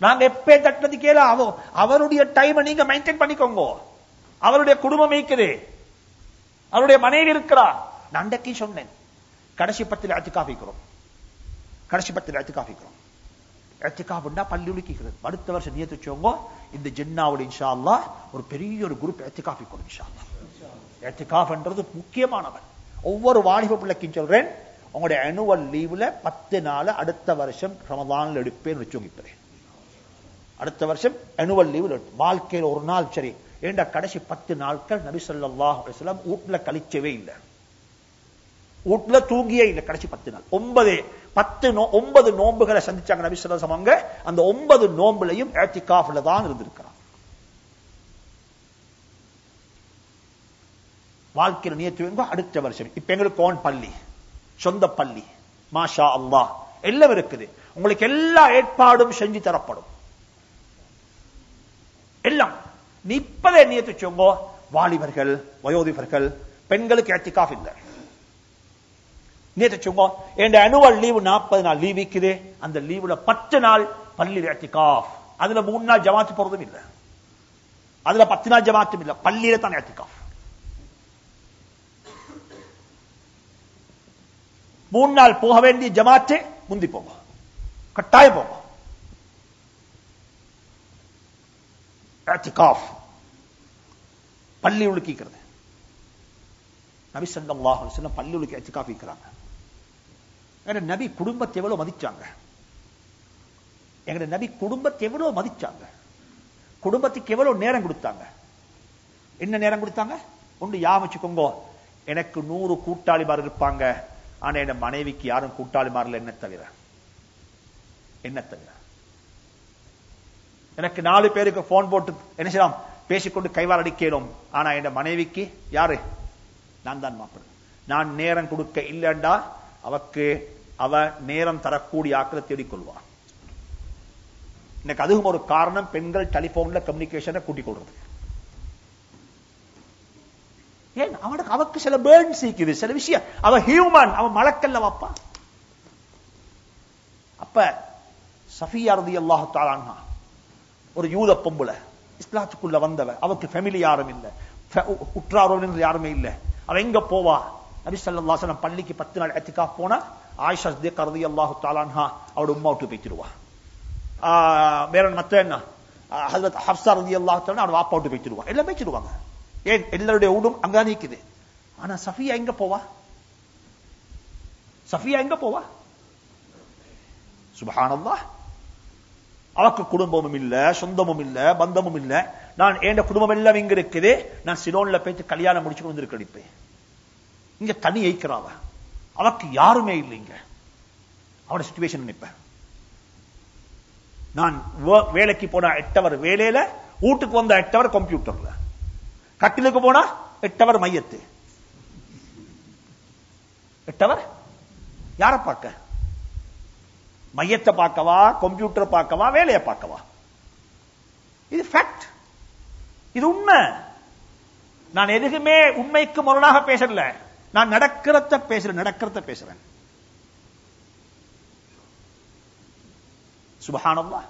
நாங்க எப்ப தட்டது கேள அவருடைய டைமை நீங்க மெயின்டைன் பண்ணிக்கோங்க. அவருடைய குடும்பம் இருக்குது. அவருடைய மனைவி இருக்கிறா. நான் அன்றைக்கு சொன்னேன், கடைசி 10 இஅ்திகாஃபிக்கிறோம். கடைசி 10 இஅ்திகாஃபிக்கிறோம். இஅ்திகாஃப்னா பள்ளி உலுக்கிக்கிறது. அடுத்த வருஷம் நியத் வச்சவங்க இந்த ஜென்னாவோட இன்ஷா அல்லாஹ் ஒரு பெரிய ஒரு குரூப் இஅ்திகாஃபிக்கிறோம் இன்ஷா அல்லாஹ். இஅ்திகாஃப்ன்றது முக்கியமானவன். ஒவ்வொரு வாலிப பிள்ளைக்கும் சொல்றேன், உங்களுடைய annual லீவ்ல 10 நாள் அடுத்த வருஷம் ரமதான்ல எடுப்பேன்னு வச்சுங்க. இப்ப அடுத்த வருஷம் annual லீவ் வாழ்க்கையில ஒரு நாள் சரி. ஏண்டா கடைசி 10 நாட்கள் நபி ஸல்லல்லாஹு அலைஹி வஸல்லம் வீட்ல கழிச்சவே இல்லை, வீட்ல தூங்கியே இல்லை. கடைசி 10 நாள் 9 நோன்புகளை சந்திச்சாங்க நபி ஸல்லல்லாஹு அலைஹி வஸல்லம். அந்த 9 நோன்புலையும் இஅ்திகாஃப்ல தான் இருந்திருக்கிறார். வாழ்க்கையில் நியத்து வைங்க அடுத்த வருஷம். இப்ப எங்களுக்கு ஓன் பள்ளி, சொந்த பள்ளி, மாஷா அல்லாஹ் எல்லாம் இருக்குது. உங்களுக்கு எல்லா ஏற்பாடும் செஞ்சு தரப்படும். எல்லாம் இப்பதே நியத்து வச்சோங்க. வாலிபர்கள், வயோதிபர்கள், பெண்களுக்கு இஅ்திகாஃப் இல்லை. நியத்து வச்சோங்க, என் annual லீவ் 40 நாள் லீவ் இருக்குது. அந்த லீவுல 10 நாள் பள்ளியில் இஅ்திகாஃப். அதுல 3 நாள் ஜமாத்து போறதும் இல்லை, அதுல 10 நாள் ஜமாத்தும் இல்லை, பள்ளியில தான் இஅ்திகாஃப். 3 நாள் போக வேண்டிய ஜமாத்து முந்தி போங்க, கட்டாயம் போங்க. இஅ்திகாஃப் பள்ளி உலுக்கிக்கிறது. நபி ஸல்லல்லாஹு அலைஹி வஸல்லம் பள்ளி உலுக்கி இஅ்திகாஃப் இருக்கிறாங்க. நபி குடும்பத்தை எவ்வளவு மதிச்சாங்க. எங்க நபி குடும்பத்தை எவ்வளவு மதிச்சாங்க. குடும்பத்துக்கு எவ்வளவு நேரம் கொடுத்தாங்க. என்ன நேரம் கொடுத்தாங்க? ஒன்று யாமிச்சுக்கோங்க, எனக்கு 100 கூட்டாளிமார் இருப்பாங்க, ஆனா என் மனைவிக்கு யாரும் கூட்டாளிமாரில் என்ன தவிர எனக்கு 4 பேருக்கு போன் போட்டு என்ன செய்யலாம், பேசிக்கொண்டு கைவால் அடிக்கணும். ஆனா என் மனைவிக்கு யாரு? நான் தான் மாப்பிள்ளை. நான் நேரம் கொடுக்க இல்லைண்டா அவ நேரம் தரக்கூடிய ஆக்களை தேடிக்கொள்வார். எனக்கு அதுவும் ஒரு காரணம், பெண்கள் டெலிபோன்ல கம்யூனிகேஷனை கூட்டிக் கொள்றது. ஏன் அவனுக்கு சில பேர்ன்ஸ் இருக்குது, சில விஷயம். அவ ஹியூமன், அவ மலக்கல்ல வாப்பா. அப்ப சஃபியா ரலியல்லாஹு தஆலா அன்ஹா ஒரு யூத பொம்பளை, இஸ்லாத்துக்குள்ள வந்தவ. அவருக்கு ஃபேமிலி யாரும் இல்ல, உற்றாரோடு யாருமே இல்ல. அவ எங்க போவா? நபி ஸல்லல்லாஹு அலைஹி வஸல்லம் பள்ளிக்கு 10 நாள் இஅ்திகாஃப் போனா ஆயிஷா சித்திகா ரலியல்லாஹு தஆலா அன்ஹா அவட உம்மா விட்டு போய்த்திடுவா. வேற மத்த என்ன ஹஜ்ரத் ஹப்ஸா ரலியல்லாஹு தஆலா அவட வாப்பா விட்டு போய்த்திடுவா. எல்லாம் போய்த்திடுவாங்க. ஏன் எல்லாருடைய ஊடும் அங்க நிக்குது. ஆனா சஃபியா எங்க போவா? சஃபியா எங்க போவா? சுப்ஹானல்லாஹ். அவக்கு குடும்பமும் இல்ல, சொந்தமும் இல்ல, பந்தமும் இல்ல. நான் என் குடும்பம் எல்லாம் இங்க இருக்குது, நான் சிலோன்ல போயிட்டு கல்யாணம் முடிச்சு வந்து இருக்கடிப்பேன். இங்க தனி ஐக்கிறாவ, அவக்கு யாருமே இல்லைங்க. அவட சிச்சுவேஷன் நினைப்பேன். நான் வேலைக்கு போன 8 ஹவர் வேலையில, வீட்டுக்கு வந்த 8 ஹவர் கம்ப்யூட்டர்ல, கட்டிலுக்கு போனா 8 ஹவர் மையத்து. 8 ஹவர் யார பார்க்க? மையத்தை பார்க்கவா, கம்ப்யூட்டர் பார்க்கவா, வேலையை பார்க்கவா? இது ஃபேக்ட், இது உண்மை. நான் எதுக்குமே உண்மைக்கு முரணாக பேசல, நான் நடக்கிறத பேசுறேன். சுப்ஹானல்லாஹ்.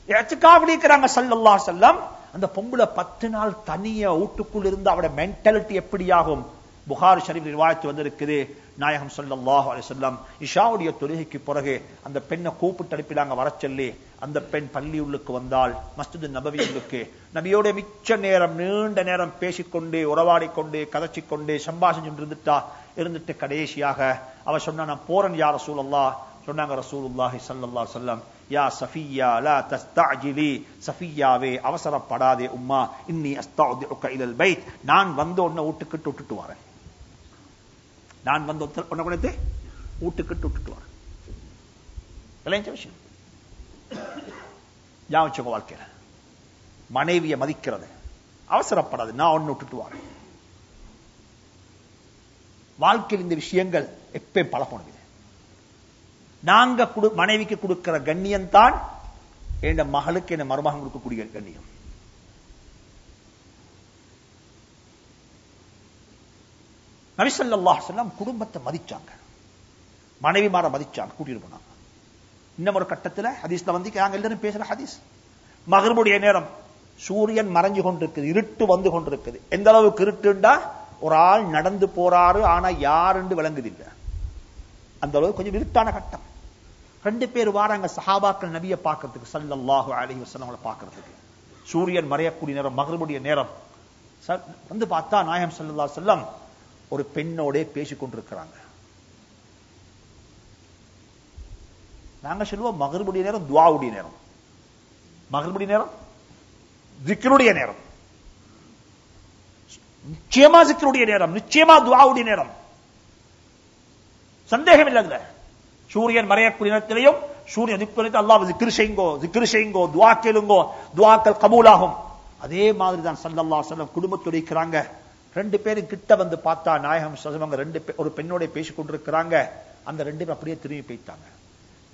இஅ்திகாஃப் இருக்கிறாங்க ஸல்லல்லாஹு அலைஹி வஸல்லம். அந்த பொம்பளை 10 நாள் தனியா வீட்டுக்குள் இருந்து அவட மென்டாலிட்டி எப்படி ஆகும்? புகாரி ஷரீஃப் ரிவாயத் வந்திருக்குது. நாயகம் ஸல்லல்லாஹு அலைஹி வஸல்லம் இஷாவுடைய தொழுகைக்கு பிறகு அந்த பெண்ணை கூப்பிட்டு அனுப்பினாங்க வர சொல்லி. அந்த பெண் பள்ளி உள்ளுக்கு வந்தால், மஸ்ஜித் நபவி உள்ளுக்கு நபியோட மிச்ச நேரம், நீண்ட நேரம் பேசிக்கொண்டு, உறவாடிக்கொண்டு, கதைச்சிக்கொண்டு, சம்பாஷிச்சு இருந்துட்டு கடைசியாக அவ சொன்னா, நான் போறேன் யா ரசூலல்லாஹ். சொன்னாங்க ரசூலுல்லாஹி ஸல்லல்லாஹு அலைஹி வஸல்லம், யா சஃபியா லா தஸ்தஅஜிலி, சஃபியாவே அவசரப்படாதே உம்மா, இன்னி அஸ்தஅதிஉக இலல் பைத், நான் வந்து உன்னை வீட்டுக்கு விட்டுட்டு வரேன். நான் வந்து உன்னை கொண்டு வீட்டுக்கு விட்டுட்டு வரேன். விளைஞ்ச விஷயம். ஞாபகம் வாழ்க்கையில மனைவியை மதிக்கிறது, அவசரப்படாது, நான் ஒன்னு விட்டுட்டு வரேன். வாழ்க்கையில் இந்த விஷயங்கள் எப்ப பழக்கணும். நாங்க மனைவிக்கு கொடுக்கிற கண்ணியம் தான் என் மகளுக்கு, என் மருமகன் கொடுக்கக்கூடிய கண்ணியம். நபி ஸல்லல்லாஹு அலைஹி வஸல்லம் குடும்பத்தை மதிச்சாங்க, மனைவிமார மதிச்சாங்க, கூட்டிட்டு போனாங்க. இன்னும் ஒரு கட்டத்தில் ஹதீஸ்ல வந்து நாங்க எல்லாரும் பேசுற ஹதீஸ், மகரிபுடைய நேரம் சூரியன் மறைஞ்சு கொண்டிருக்குது, இருட்டு வந்து கொண்டிருக்குது. எந்த அளவுக்கு இருட்டுண்டா ஒரு ஆள் நடந்து போறாரு, ஆனா யாருன்னு விளங்குதில்லை. அந்த அளவுக்கு கொஞ்சம் இருட்டான கட்டம். 2 பேர் வாராங்க சஹாபாக்கள் நபியை பார்க்கிறதுக்கு, ஸல்லல்லாஹு அலைஹி வஸல்லம் பார்க்கிறதுக்கு. சூரியன் மறையக்கூடிய நேரம், மக்ரிபுடைய நேரம். வந்து பார்த்தா நாயகம் ஸல்லல்லாஹு அலைஹி வஸல்லம் ஒரு பெண்ணோட பேசிக் கொண்டிருக்கிறாங்க. நாங்க சொல்லுவோம் மக்ரிபுடைய நேரம் துஆவுடைய நேரம், மக்ரிபுடைய நேரம் ஜிக்ருடைய நேரம், நிச்சயமா ஜிக்ருடைய நேரம், நிச்சயமா துஆவுடைய நேரம், சந்தேகம் இல்லைங்க. சூரியன் மறையக்கூடிய நேரத்திலையும் சூரியன் திக்கிறது, அல்லாஹ் ஜிக்ர் செய்யுங்கோ, துஆ கேளுங்கோ, துஆக்கள் கபூலாகும். அதே மாதிரி தான் ஸல்லல்லாஹு அலைஹி வஸல்லம் குடும்பத்தோட இருக்கிறாங்க. 2 பேரும் கிட்ட வந்து பார்த்தா நாயகம் ஸல்லல்லாஹு அலைஹி வஸல்லம் ஒரு பெண்ணோட பேசிக் கொண்டிருக்கிறாங்க. அந்த 2 பேரும் அப்படியே திரும்பி போயிட்டாங்க.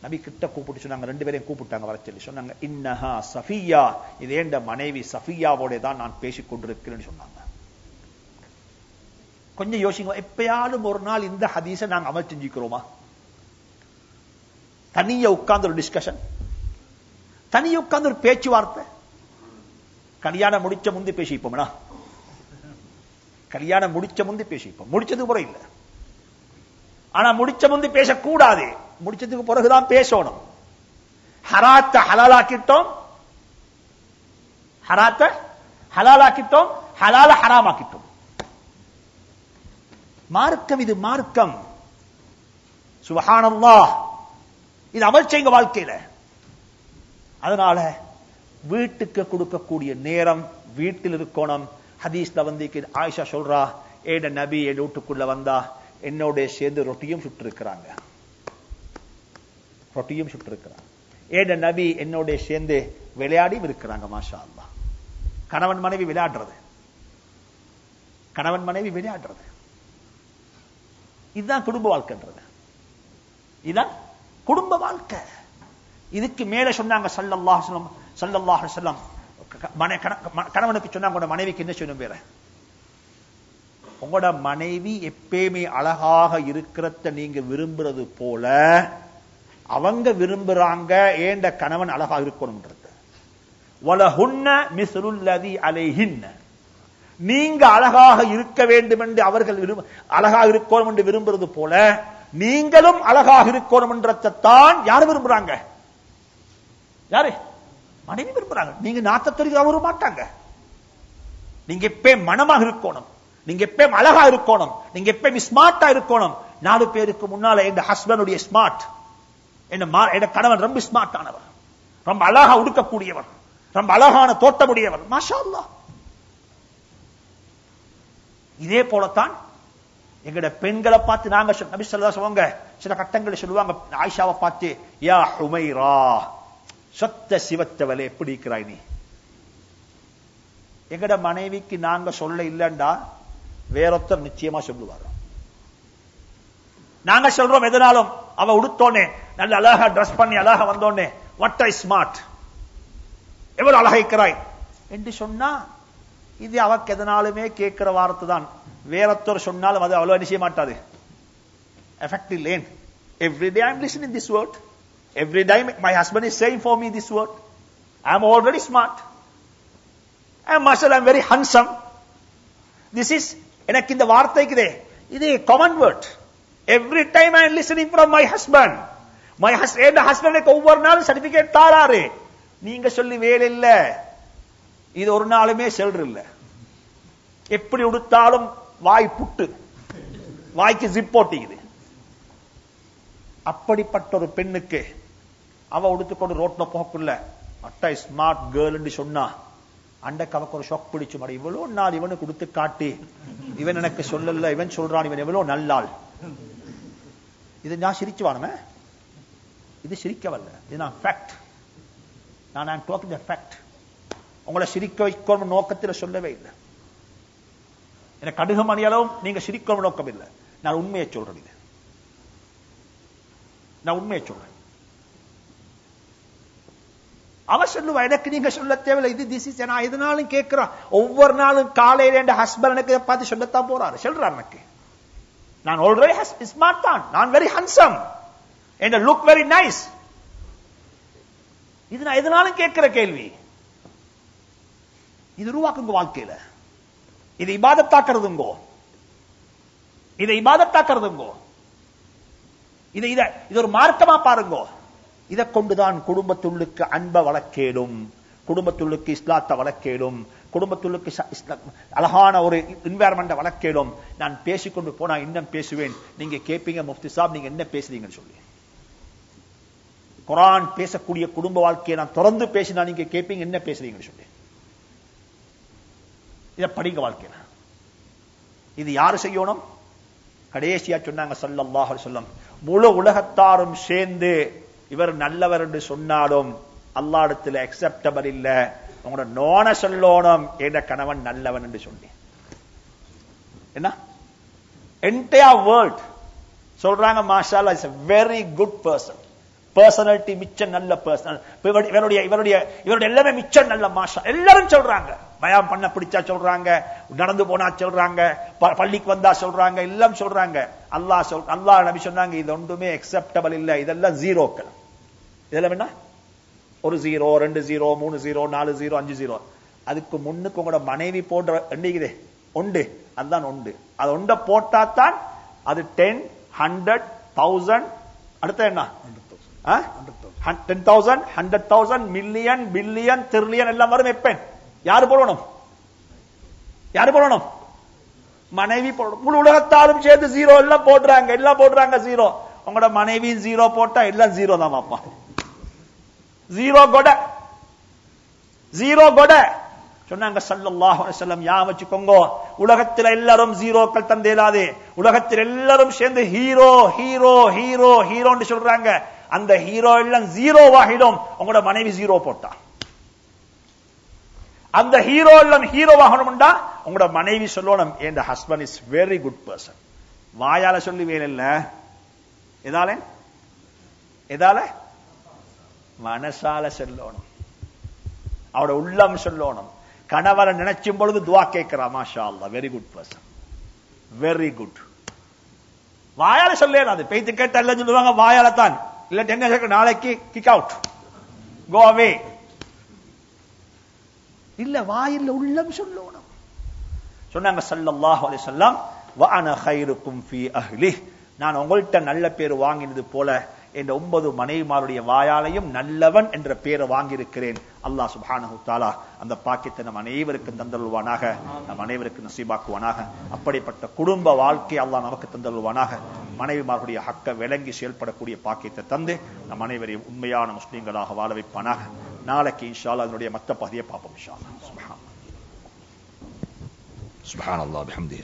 நபி கிட்ட கூப்பிட்டு சொன்னாங்க, 2 பேரையும் கூப்பிட்டாங்க, வர சொல்லி சொன்னாங்க, இன்னஹா சஃபியா, இது ஏண்ட மனைவி சஃபியாவோட தான் நான் பேசிக் கொண்டிருக்கிறேன்னு சொன்னாங்க. கொஞ்சம் யோசிங்க, எப்பயாலும் ஒரு நாள் இந்த ஹதீஸை நாங்க அமல் செஞ்சுக்கிறோமா? தனிய உட்கார்ந்து ஒரு டிஸ்கஷன், தனிய உட்கார்ந்து ஒரு பேச்சுவார்த்தை. கல்யாணம் முடிச்ச முந்தி பேசிப்போம்னா, கல்யாணம் முடிச்ச முந்தி பேசிப்போம், முடிச்சது கூட இல்ல. ஆனா முடிச்ச முந்தி பேசக்கூடாது, முடிச்சதுக்கு பிறகுதான் பேசணும். ஹராத்த ஹலாலாக்கிட்டோம், ஹராத்த ஹலாலாக்கிட்டோம், ஹலால ஹராமாக்கிட்டோம். மார்க்கம் இது, மார்க்கம். சுப்ஹானல்லாஹ், இது அமல் செய்யுங்க வாழ்க்கையில. அதனால வீட்டுக்கு கொடுக்கக்கூடிய நேரம் வீட்டில் இருக்கணும். ஹதீஸ்ல வந்து ஆயிஷா சொல்றா, ஏட நபி என் வீட்டுக்குள்ள வந்தா என்னோட சேர்ந்து ரொட்டியும் சுட்டு இருக்கிறாங்க, ரொட்டியும் சுட்டு இருக்கிறாங்க. ஏட நபி என்னோட சேர்ந்து விளையாடியும் இருக்கிறாங்க. மாஷா அல்லாஹ். கணவன் மனைவி விளையாடுறது, கணவன் மனைவி விளையாடுறது, இதுதான் குடும்ப வாழ்க்கைன்றது, இதுதான் குடும்ப வாழ்க்கை. இதுக்கு மேல சொன்னாங்க ஸல்லல்லாஹு அலைஹி வஸல்லம், கணவனுக்கு சொன்னாங்க, உங்களோட மனைவிக்கு என்ன சொல்லணும் வேற? உங்களோட மனைவி எப்பயுமே அழகாக இருக்கிறத நீங்க விரும்புறது போல அவங்க விரும்புறாங்க ஏண்ட கணவன் அழகாக இருக்கணும்ன்றது. வலஹுன்ன மிஸ்லுல்லதி அலைஹின்ன, நீங்க அழகாக இருக்க வேண்டும் என்று அவர்கள் அழகாக இருக்கணும் என்று விரும்புறது போல நீங்களும் அழகாக இருக்கணும் என்றதான் யாரு விரும்புறாங்க? யாரு? மனைவி விரும்புறாங்க. நீங்க நாத்தத்தொரிக்க வர மாட்டாங்க. நீங்க எப்பயும் மனமாக இருக்கணும், நீங்க எப்பயும் அழகா இருக்கணும், நீங்க எப்பயும் ஸ்மார்ட்டா இருக்கணும். 4 பேருக்கு முன்னால எங்க ஹஸ்பண்டுடைய ஸ்மார்ட், என்ன கணவன் ரொம்ப ஸ்மார்ட் ஆனவர், ரொம்ப அழகா உடுக்கக்கூடியவர், ரொம்ப அழகான தோட்டமுடையவர். மாஷா அல்லாஹ். இதே போலத்தான் எங்கட பெண்களை பார்த்து நாங்க நபி ஸல்லல்லாஹு அலைஹி வஸல்லம் சில கட்டங்களை சொல்லுவாங்க. ஆயிஷாவை பார்த்து, யா ஹுமைரா, சத்த சிவத்தவளே எப்படி இருக்கிறாய் நீ? எங்கட மனைவிக்கு நாங்க சொல்ல இல்லண்டா வேறொத்தர் நிச்சயமா சொல்லுவார். நாங்க சொல்றோம் எதனாலும் அவ உடுத்தோனே நல்ல அழகா ட்ரெஸ் பண்ணி அழகா வந்தோனே, வாட் ஐ ஸ்மார்ட், எவ்வளவு அழகா இருக்கிறாய் என்று சொன்னா இது அவக்கு எதனாலுமே கேட்கிற வார்த்தை தான். வேறொத்தர் சொன்னாலும் அது அவ்வளவு நிச்சய மாட்டாது. Effective lane. Every day I'm listening this word. Every day my husband is saying for me this word. I'm already smart. And Marshall, I'm very handsome. This is, எனக்கு இந்த வார்த்தைக்குதே இது common word. Every time I'm listening from my husband. My husband எனக்கு ஒவ்வொரு நாளும் certificate தாராரு. நீங்க சொல்லி வேலை இல்ல, இது ஒரு நாளுமே செல்ற இல்ல. எப்படி உடுத்தாலும் வாய் புட்டு, வாய்க்கு ஜிப் போட்டிக்குது. அப்படிப்பட்ட ஒரு பெண்ணுக்கு அவ உடுத்துக்கொண்டு ரோட்ல போக்குள்ள அட்டை ஸ்மார்ட் கேர்ள் சொன்னா அண்டைக்கு அவக்கு ஒரு ஷாக் பிடிச்சு மாட, இவ்வளவு நாள் இவனுக்கு கொடுத்து காட்டி இவன் எனக்கு சொல்லல, இவன் சொல்றான் இவன் எவ்வளவு நல்லாள். இது நான் சிரிச்சுவானுமே, இது சிரிக்கவல்ல, இது நான் ஃபேக்ட். நான் டாக்கிங் தி ஃபேக்ட். உங்களை சிரிக்க வைக்கணும் நோக்கத்தில் சொல்லவே இல்லை. எனக்கு கடுகு மணி அளவும் நீங்க சிரிக்கணும் நோக்கம் இல்லை. நான் உண்மையை சொல்றேன். இது நான் உண்மையை சொல்றேன். அவ சொல்லுவா, எனக்கு நீங்க சொல்ல தேவையில்லை. இது திஸ் இஸ், நான் எதனாலும் கேட்கிறேன். ஒவ்வொரு நாளும் காலையில என் ஹஸ்பண்ட் எனக்கு பார்த்து சொல்லத்தான் போறாரு, சொல்றாரு எனக்கு. நான் ஆல்ரெடி ஸ்மார்ட் தான், நான் very ஹன்சம், and look very nice. இது நான் எதனாலும் கேட்கிற கேள்வி. இது உருவாக்குங்க வாழ்க்கையில. இதை இபாதத்தாக்குறதுங்கோ, இதை இபாதத்தாக்குறதுங்கோ, இது ஒரு மார்க்கமா பாருங்கோ. இதை கொண்டுதான் குடும்பத்துள்ளுக்கு அன்பை வளர்க்கேடும், குடும்பத்துள்ளுக்கு இஸ்லாத்தை வளர்க்கேடும், குடும்பத்துள்ளுக்கு அழகான ஒரு என்வாயர்மெண்ட் வளர்க்கேடும். நான் பேசிக்கொண்டு போனா இன்னும் பேசுவேன். நீங்க கேட்பீங்க, முஃப்தி சாப் நீங்க என்ன பேசுறீங்கன்னு சொல்லி. குர்ஆன் பேசக்கூடிய குடும்ப வாழ்க்கையை நான் தொடர்ந்து பேசினா நீங்க கேட்பீங்க என்ன பேசுறீங்கன்னு சொல்லி. இத படிங்க வாழ்க்கையில. இது யாரு செய்யணும்? கடைசியா சொன்னாங்க ஸல்லல்லாஹு அலைஹி வஸல்லம், முழு உலகத்தாரும் சேர்ந்து இவர் நல்லவர் என்று சொன்னாலும் அல்லாஹ்விடத்தில் அக்செப்டபிள் இல்ல. உங்களோட நோன சொல்லணும் என்ற கணவன் நல்லவன் என்று சொல்லி. என்ன என்டையர் வேர்ல்ட் சொல்றாங்க மாஷா அல்லாஹ் is a very good person. Personality மிச்ச நல்ல பர்சனல். இவருடைய எல்லாமே மிச்ச நல்ல மாஷா எல்லாரும் சொல்றாங்க. பயம் பண்ண பிடிச்சா சொல்றாங்க, நடந்து போனா சொல்றாங்க, பள்ளிக்கு வந்தா சொல்றாங்க, எல்லாம் சொல்றாங்க. அல்லாஹ் நபி சொன்னாங்க இது ஒன்றுமே அக்செப்டபிள் இல்ல, இதெல்லாம் ஜீரோக்கள். இதெல்லாம் என்ன? ஒரு 0, 2 0, 3 0, 4 0, 5 0. அதுக்கு முன்னுக்கு உங்களோட மனைவி போன்ற எண்ணிக்குதே ஒன்று, அதுதான் ஒன்று. அது ஒன்றை போட்டா தான் அது 10, 100, 1000. அடுத்த என்ன? 10,000, 100,000, மில்லியன், பில்லியன், ட்ரில்லியன் எல்லாம் வரும். எப்பேன் யாரு போடணும்? யாரு போடணும்? மனைவி போடணும். முழு உலகத்தாலும் சேர்ந்து 0 எல்லாம் போடுறாங்க, எல்லாம் போடுறாங்க 0. உங்களோட மனைவி 0 போட்டா எல்லாம் 0 தான். அப்பா 0 கொடை, 0 கொடை சொன்னாங்க ஸல்லல்லாஹு அலைஹி வஸல்லம். யா வச்சுக்கோங்க, உலகத்தில் எல்லாரும் 0க்கள் தந்தேலாதே. உலகத்தில் எல்லாரும் சேர்ந்து ஹீரோ ஹீரோ ஹீரோ ஹீரோன்னு சொல்றாங்க. அந்த ஹீரோ எல்லாம் 0 வாகிடும். உங்களோட மனைவி 0 போட்டா அந்த ஹீரோ எல்லாம் ஹீரோ வாகணும்டா உங்களோட மனைவி சொல்லணும் என் husband is very good person. வாயால சொல்லி வேலையில்ல, எதால எதால மனசால சொல்லணும், அவட உள்ளம் சொல்லணும். கணவரை நினைச்சும் பொழுது துவா கேட்கிறா, மாஷா அல்லாஹ் very good person, very good. வாயால சொல்லணும். அது பேய்த்து கேட்ட எல்லாம் சொல்லுவாங்க வாயால தான். இல்ல என்ன நாளைக்கு கிக் அவுட், கோ அவே. இல்ல வாயில உள்ளம் சொல்லணும். சொன்னாங்க ஸல்லல்லாஹு அலைஹி வஸல்லம், வ அன கைருக்கும் ஃபீ அஹ்லி, நான் உங்கள்கிட்ட நல்ல பேர் வாங்கினது போல என்ற 9 மனைவிமாருடைய வாயாலையும் நல்லவன் என்ற பேரை வாங்கியிருக்கிறேன். அல்லாஹ் சுப்ஹானஹு தஆலா அந்த பாக்கியத்தை நம் அனைவருக்கும் தந்தருள்வானாக, நம் அனைவருக்கும் நசீபாக்குவானாக. அப்படிப்பட்ட குடும்ப வாழ்க்கை அல்லாஹ் நமக்கு தந்தருள்வானாக. மனைவிமார்களுடைய ஹக்க விளங்கி செயல்படக்கூடிய பாக்கியத்தை தந்து நம் அனைவரையும் உண்மையான முஸ்லீம்களாக வாழ வைப்பானாக. நாளைக்கு இன்ஷா அல்லாஹ் அதனுடைய மற்ற பகுதியை பார்ப்போம் இன்ஷா அல்லாஹ். சுப்ஹானல்லாஹ் பிஹம்திஹி.